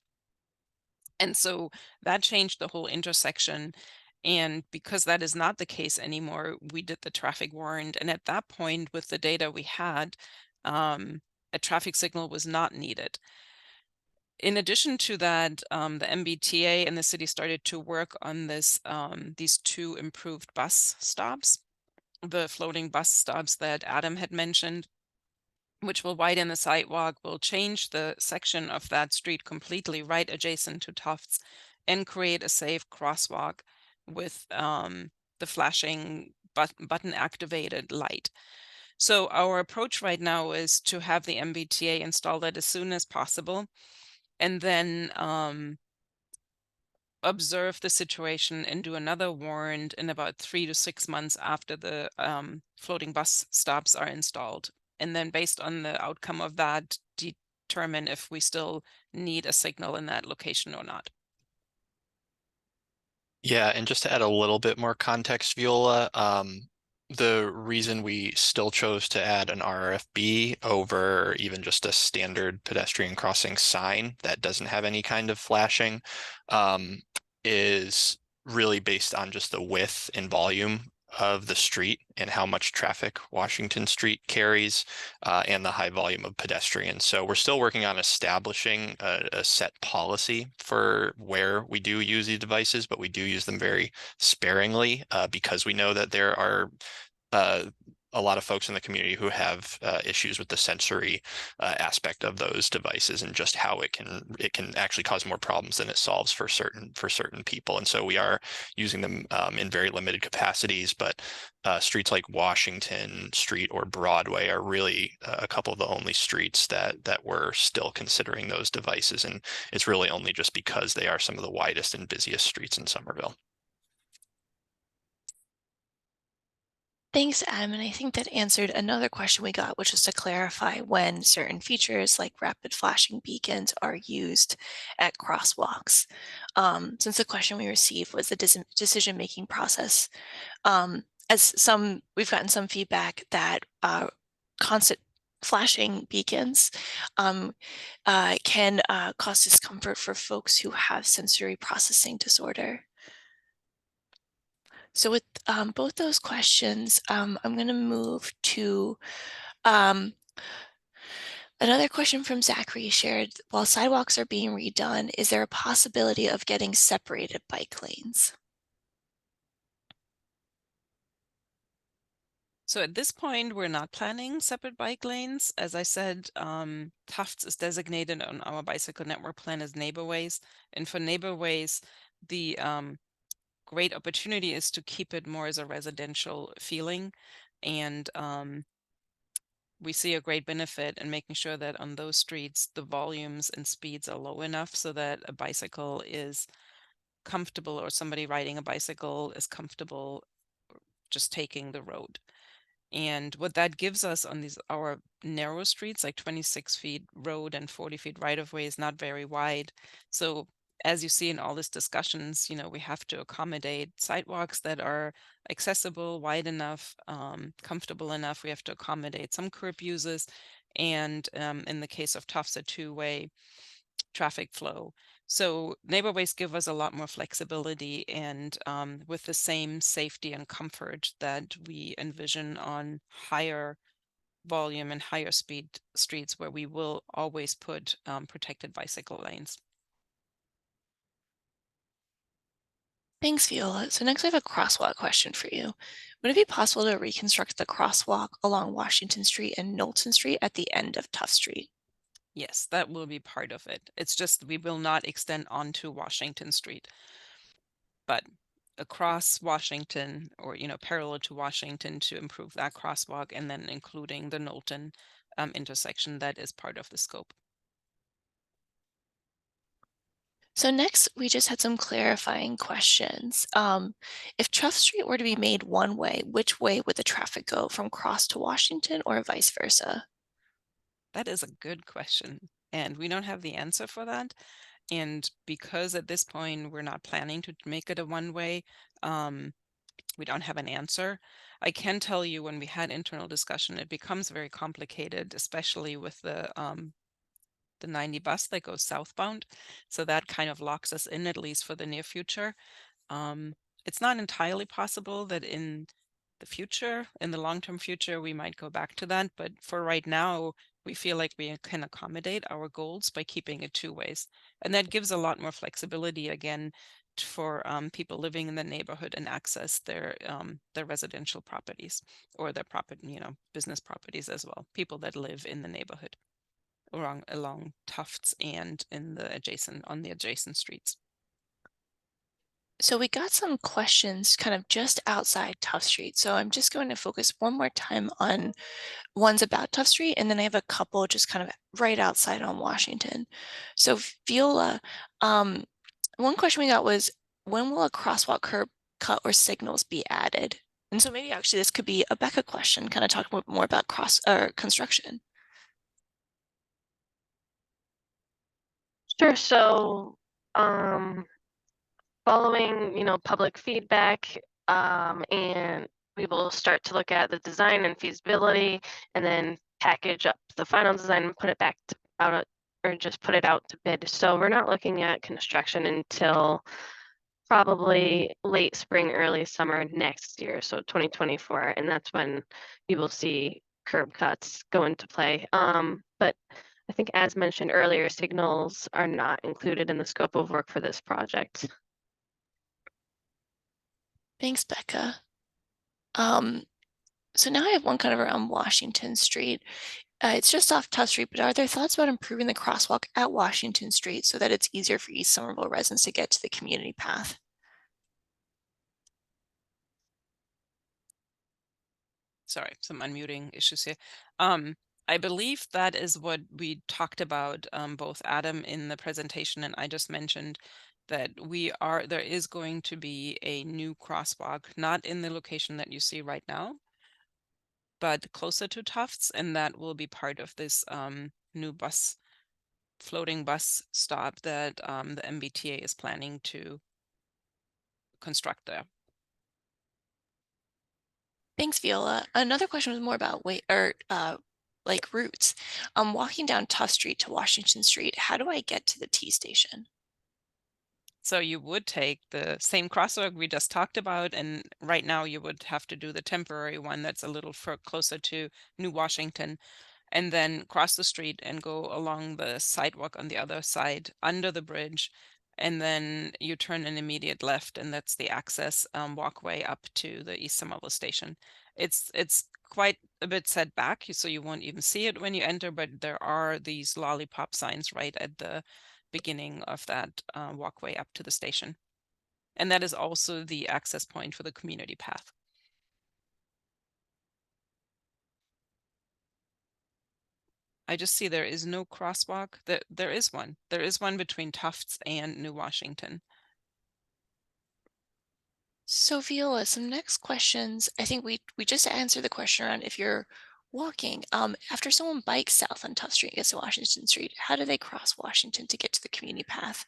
And so that changed the whole intersection. And because that is not the case anymore, we did the traffic warrant. And at that point, with the data we had, a traffic signal was not needed. In addition to that, the MBTA and the city started to work on this, these two improved bus stops, the floating bus stops that Adam had mentioned, which will widen the sidewalk, will change the section of that street completely right adjacent to Tufts, and create a safe crosswalk with the flashing button activated light. So our approach right now is to have the MBTA install that as soon as possible, and then observe the situation and do another warrant in about 3 to 6 months after the floating bus stops are installed. And then based on the outcome of that, determine if we still need a signal in that location or not. Yeah, and just to add a little bit more context, Viola, the reason we still chose to add an RFB over even just a standard pedestrian crossing sign that doesn't have any kind of flashing, is really based on just the width and volume of the street and how much traffic Washington Street carries, and the high volume of pedestrians. So we're still working on establishing a set policy for where we do use these devices, but we do use them very sparingly, because we know that there are a lot of folks in the community who have issues with the sensory aspect of those devices, and just how it can actually cause more problems than it solves for certain people. And so we are using them in very limited capacities, but streets like Washington Street or Broadway are really a couple of the only streets that we're still considering those devices, and it's really only just because they are some of the widest and busiest streets in Somerville. Thanks, Adam. And I think that answered another question we got, which was to clarify when certain features like rapid flashing beacons are used at Since the question we received was the decision-making process we've gotten some feedback that constant flashing beacons can cause discomfort for folks who have sensory processing disorder. So with both those questions, I'm going to move to another question from Zachary shared. While sidewalks are being redone, is there a possibility of getting separated bike lanes? So at this point, we're not planning separate bike lanes. As I said, Tufts is designated on our bicycle network plan as neighborways. And for neighborways, the great opportunity is to keep it more as a residential feeling. And we see a great benefit in making sure that on those streets, the volumes and speeds are low enough so that a bicycle is comfortable, or somebody riding a bicycle is comfortable just taking the road. And what that gives us on our narrow streets, like 26 feet road and 40 feet right of way, is not very wide. So as you see in all these discussions, we have to accommodate sidewalks that are accessible, wide enough, comfortable enough. We have to accommodate some curb users, and in the case of Tufts, a two-way traffic flow. So neighborways give us a lot more flexibility, and with the same safety and comfort that we envision on higher volume and higher speed streets, where we will always put protected bicycle lanes. Thanks, Viola. So next I have a crosswalk question for you. Would it be possible to reconstruct the crosswalk along Washington Street and Knowlton Street at the end of Tufts Street? Yes, that will be part of it. It's just we will not extend onto Washington Street, but across Washington, or parallel to Washington, to improve that crosswalk, and then including the Knowlton intersection. That is part of the scope. So next, we just had some clarifying questions. If Tufts Street were to be made one way, which way would the traffic go, from Cross to Washington or vice versa? That is a good question, and we don't have the answer for that. And because at this point we're not planning to make it a one-way, we don't have an answer. I can tell you, when we had internal discussion, it becomes very complicated, especially with the 90 bus that goes southbound. So that kind of locks us in, at least for the near future. It's not entirely possible that in the future, in the long-term future, we might go back to that. But for right now, we feel like we can accommodate our goals by keeping it two ways. And that gives a lot more flexibility, again, for people living in the neighborhood and access their residential properties, or their property, business properties as well. People that live in the neighborhood along Tufts and on the adjacent streets. So we got some questions kind of just outside Tufts Street. So I'm just going to focus one more time on ones about Tufts Street, and then I have a couple just kind of right outside on Washington. So Viola, one question we got was, when will a crosswalk, curb cut, or signals be added? And so maybe actually this could be a Becca question, kind of talking more about construction. Sure. So, following, public feedback, and we will start to look at the design and feasibility, and then package up the final design and put it back out, or just put it out to bid. So we're not looking at construction until probably late spring, early summer next year, so 2024, and that's when you will see curb cuts go into play. But I think, as mentioned earlier, signals are not included in the scope of work for this project. Thanks, Becca. So now I have one kind of around Washington Street. It's just off Tufts Street, but are there thoughts about improving the crosswalk at Washington Street so that it's easier for East Somerville residents to get to the community path? Sorry, some unmuting issues here. I believe that is what we talked about, both Adam in the presentation and I just mentioned, that there is going to be a new crosswalk, not in the location that you see right now, but closer to Tufts, and that will be part of this new floating bus stop that the MBTA is planning to construct there. Thanks, Viola. Another question was more about like routes. Walking down Tufts Street to Washington Street, how do I get to the T station? So you would take the same crosswalk we just talked about, and right now you would have to do the temporary one that's a little closer to New Washington, and then cross the street and go along the sidewalk on the other side under the bridge, and then you turn an immediate left, and that's the access walkway up to the East Somerville station. It's quite a bit set back, so you won't even see it when you enter, but there are these lollipop signs right at the beginning of that walkway up to the station. And that is also the access point for the community path. I just see there is no crosswalk. There is one. There is one between Tufts and New Washington. So Viola, some next questions. I think we just answered the question around if you're walking. After someone bikes south on Tufts Street and gets to Washington Street, how do they cross Washington to get to the community path?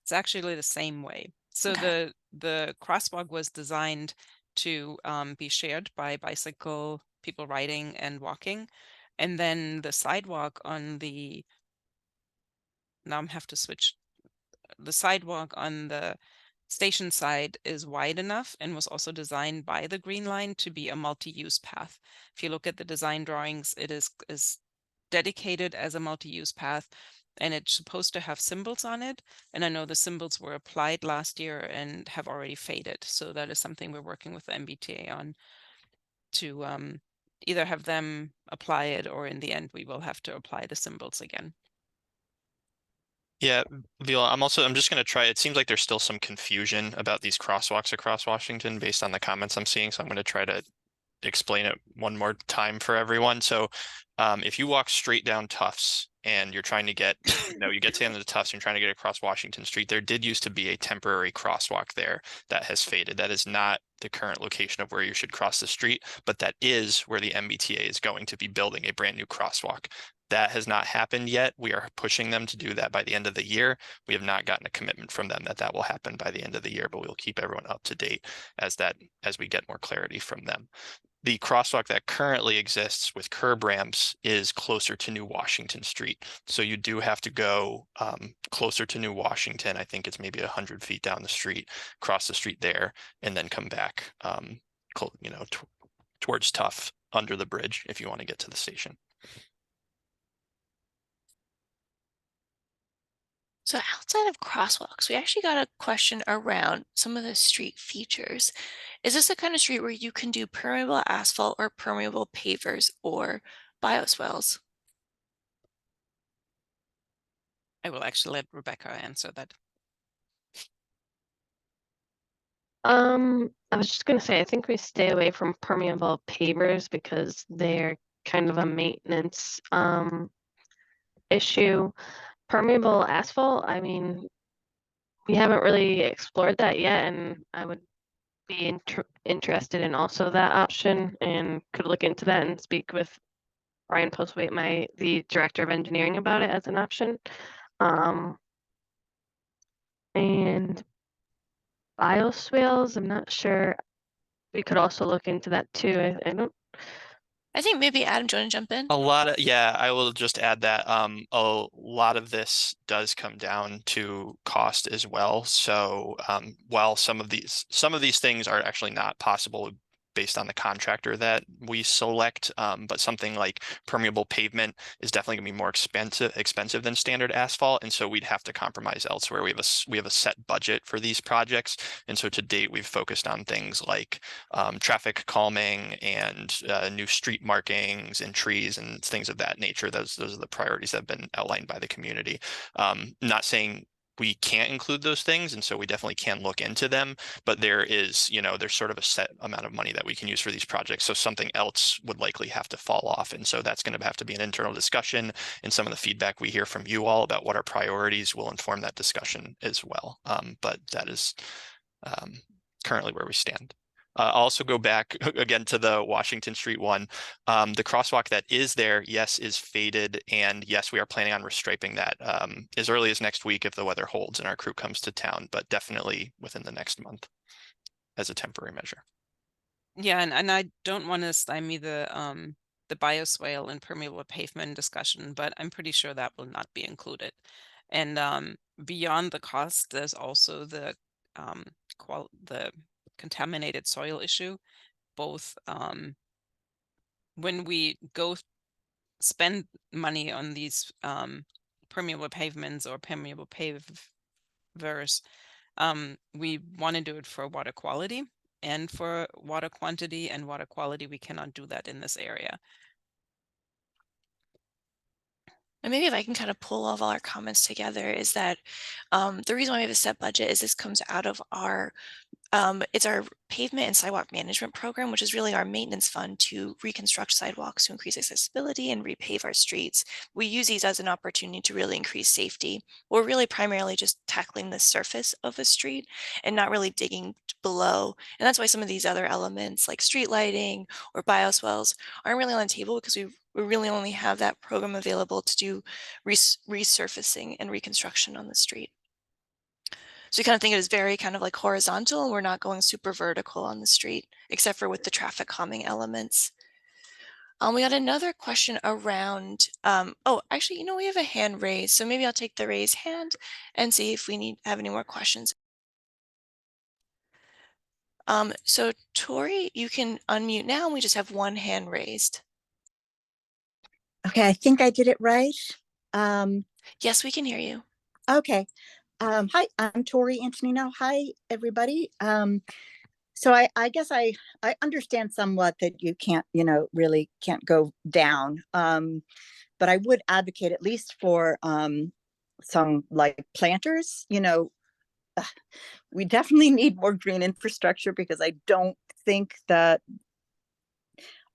It's actually the same way. So Okay. the crosswalk was designed to be shared by bicycle people riding and walking, and then the sidewalk on the now I'm have to switch the sidewalk on the station side is wide enough and was also designed by the Green Line to be a multi-use path. If you look at the design drawings, it is dedicated as a multi-use path, and it's supposed to have symbols on it. And I know the symbols were applied last year and have already faded. So that is something we're working with the MBTA on to either have them apply it, or in the end, we will have to apply the symbols again. Yeah, Viola, I'm just going to try. It seems like there's still some confusion about these crosswalks across Washington based on the comments I'm seeing. So I'm going to try to explain it one more time for everyone. So if you walk straight down Tufts and you're trying to get, you get to the end of the Tufts and you're trying to get across Washington Street, there did used to be a temporary crosswalk there that has faded. That is not the current location of where you should cross the street, but that is where the MBTA is going to be building a brand new crosswalk. That has not happened yet. We are pushing them to do that by the end of the year. We have not gotten a commitment from them that that will happen by the end of the year, but we'll keep everyone up to date as we get more clarity from them. The crosswalk that currently exists with curb ramps is closer to New Washington Street. So you do have to go closer to New Washington. I think it's maybe 100 feet down the street, cross the street there, and then come back, towards Tufts under the bridge if you want to get to the station. So outside of crosswalks, we actually got a question around some of the street features. Is this the kind of street where you can do permeable asphalt or permeable pavers or bioswales? I will actually let Rebecca answer that. I was just gonna say, I think we stay away from permeable pavers because they're kind of a maintenance issue. Permeable asphalt, I mean, we haven't really explored that yet, and I would be interested in also that option and could look into that and speak with Brian Postwaite, the director of engineering, about it as an option. And bioswales, I'm not sure. We could also look into that too. I think maybe Adam, do you want to jump in? I will just add that a lot of this does come down to cost as well. So while some of these things are actually not possible based on the contractor that we select, but something like permeable pavement is definitely gonna be more expensive than standard asphalt, and so we'd have to compromise elsewhere. We have a set budget for these projects, and so to date we've focused on things like traffic calming and new street markings and trees and things of that nature. Those are the priorities that have been outlined by the community. Not saying we can't include those things, and so we definitely can look into them, but there's sort of a set amount of money that we can use for these projects, so something else would likely have to fall off, and so that's going to have to be an internal discussion, and some of the feedback we hear from you all about what our priorities will inform that discussion as well. But that is currently where we stand. I'll also go back again to the Washington Street one. The crosswalk that is there, yes, is faded. And yes, we are planning on restriping that as early as next week if the weather holds and our crew comes to town, but definitely within the next month as a temporary measure. Yeah, and I don't want to stymie the bioswale and permeable pavement discussion, but I'm pretty sure that will not be included. And beyond the cost, there's also um the contaminated soil issue. Both when we spend money on these permeable pavements or permeable pavers, we want to do it for water quality and for water quantity, and water quality, we cannot do that in this area. And maybe if I can kind of pull all of our comments together, is that the reason why we have a set budget is this comes out of our it's our pavement and sidewalk management program, which is really our maintenance fund to reconstruct sidewalks to increase accessibility and repave our streets. We use these as an opportunity to really increase safety. We're really primarily just tackling the surface of a street and not really digging below. And that's why some of these other elements like street lighting or bioswales aren't really on the table, because we really only have that program available to do resurfacing and reconstruction on the street. So we kind of think it is very kind of like horizontal, and we're not going super vertical on the street, except for with the traffic calming elements. We got another question around, oh, actually, we have a hand raised, so maybe I'll take the raised hand and see if we have any more questions. So Tori, you can unmute now, and we just have one hand raised. Okay, I think I did it right. Yes, we can hear you. Okay. Hi, I'm Tori Antonino. Hi, everybody. So I guess I understand somewhat that you can't, really can't go down. But I would advocate at least for some like planters. We definitely need more green infrastructure, because I don't think that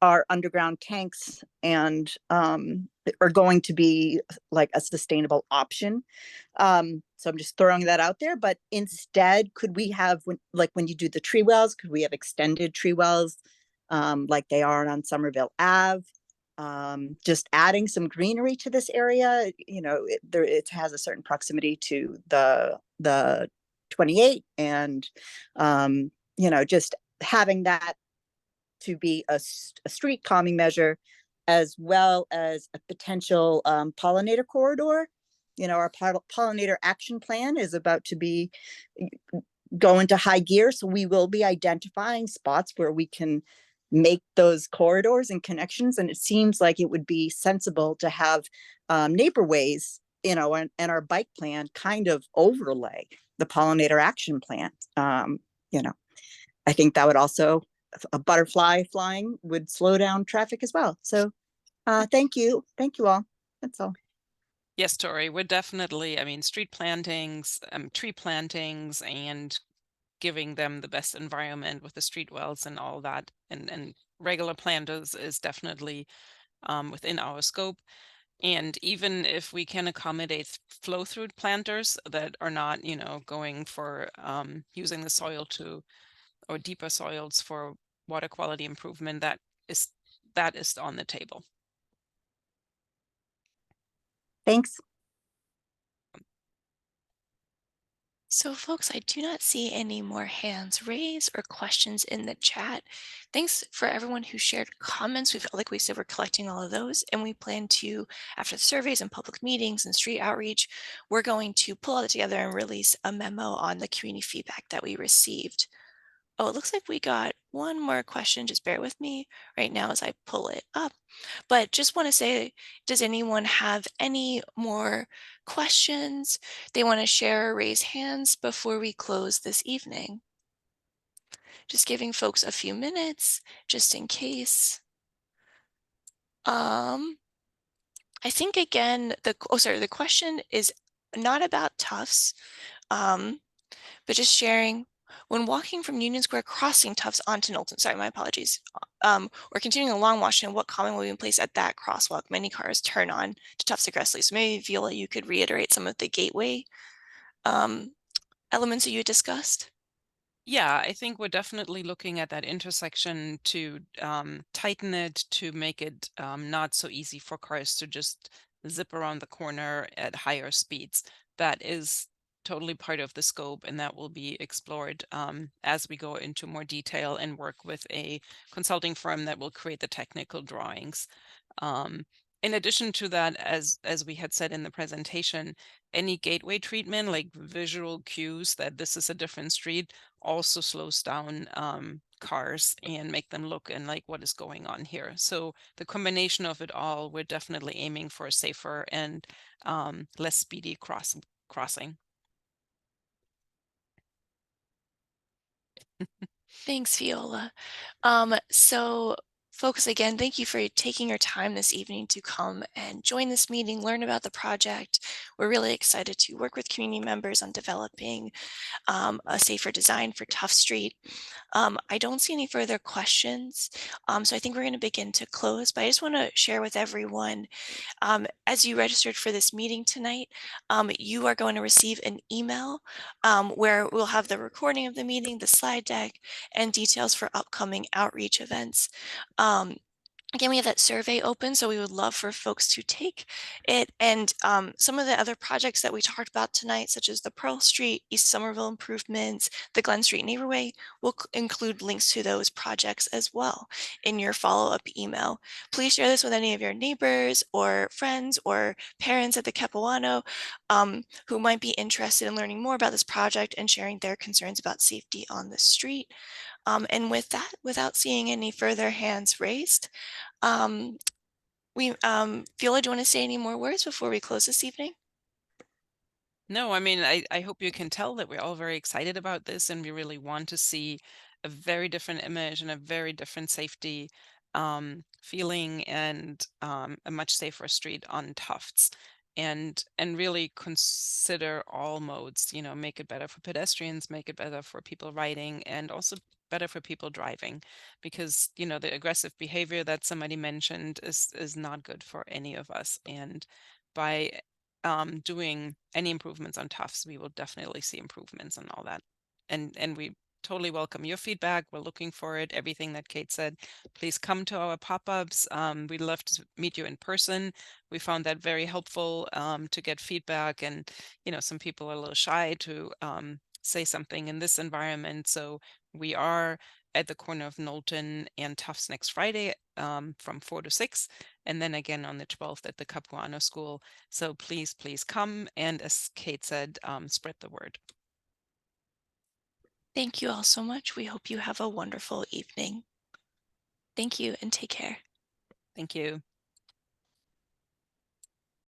our underground tanks and are going to be like a sustainable option. So I'm just throwing that out there. But instead, could we have, when you do the tree wells, could we have extended tree wells like they are on Somerville Ave? Just adding some greenery to this area. It has a certain proximity to the 28, and just having that to be a street calming measure, as well as a potential pollinator corridor. Our pollinator action plan is about to be go into high gear, so we will be identifying spots where we can make those corridors and connections. And it seems like it would be sensible to have neighborways, and our bike plan kind of overlay the pollinator action plan. I think that would also, a butterfly flying would slow down traffic as well. So thank you all. That's all. Yes, Tori, we're definitely, street plantings, tree plantings, and giving them the best environment with the street wells and all that, and regular planters is definitely within our scope. And even if we can accommodate flow through planters that are not, going for using the soil or deeper soils for water quality improvement, that is on the table. Thanks. So folks, I do not see any more hands raised or questions in the chat. Thanks for everyone who shared comments. Like we said, we're collecting all of those, and we plan to, after the surveys and public meetings and street outreach, we're going to pull all that together and release a memo on the community feedback that we received. Oh, it looks like we got one more question. Just bear with me right now as I pull it up. But just want to say, does anyone have any more questions they want to share or raise hands before we close this evening? Just giving folks a few minutes just in case. I think again, the question is not about Tufts, but just sharing. When walking from Union Square, crossing Tufts onto Knowlton, sorry, my apologies, or continuing along Washington, what calming will be in place at that crosswalk? Many cars turn on to Tufts aggressively. So maybe, Viola, you could reiterate some of the gateway elements that you discussed. Yeah, I think we're definitely looking at that intersection to tighten it, to make it not so easy for cars to just zip around the corner at higher speeds. That is totally part of the scope, and that will be explored as we go into more detail and work with a consulting firm that will create the technical drawings. In addition to that, as we had said in the presentation, any gateway treatment like visual cues that this is a different street also slows down cars and make them look and like what is going on here. So the combination of it all, we're definitely aiming for a safer and less speedy crossing. Thanks, Viola. So folks, again, thank you for taking your time this evening to come and join this meeting, learn about the project. We're really excited to work with community members on developing a safer design for Tufts Street. I don't see any further questions, so I think we're going to begin to close, but I just want to share with everyone, as you registered for this meeting tonight, you are going to receive an email where we'll have the recording of the meeting, the slide deck, and details for upcoming outreach events. Again, we have that survey open, so we would love for folks to take it. And some of the other projects that we talked about tonight, such as the Pearl Street, East Somerville improvements, the Glen Street Neighborway, will include links to those projects as well in your follow-up email. Please share this with any of your neighbors or friends or parents at the Capuano who might be interested in learning more about this project and sharing their concerns about safety on the street. And with that, without seeing any further hands raised, Viola, do you want to say any more words before we close this evening? No, I mean, I hope you can tell that we're all very excited about this, and we really want to see a very different image and a very different safety feeling, and a much safer street on Tufts. And really consider all modes, you know, make it better for pedestrians, make it better for people riding, and also better for people driving, because, you know, the aggressive behavior that somebody mentioned is not good for any of us. And by doing any improvements on Tufts, we will definitely see improvements and all that. And we totally welcome your feedback. We're looking for it. Everything that Kate said, please come to our pop-ups. We'd love to meet you in person. We found that very helpful to get feedback. And, you know, some people are a little shy to say something in this environment. So we are at the corner of Knowlton and Tufts next Friday from 4 to 6, and then again on the 12th at the Capuano School. So please, please come, and as Kate said, spread the word. Thank you all so much. We hope you have a wonderful evening. Thank you and take care. Thank you.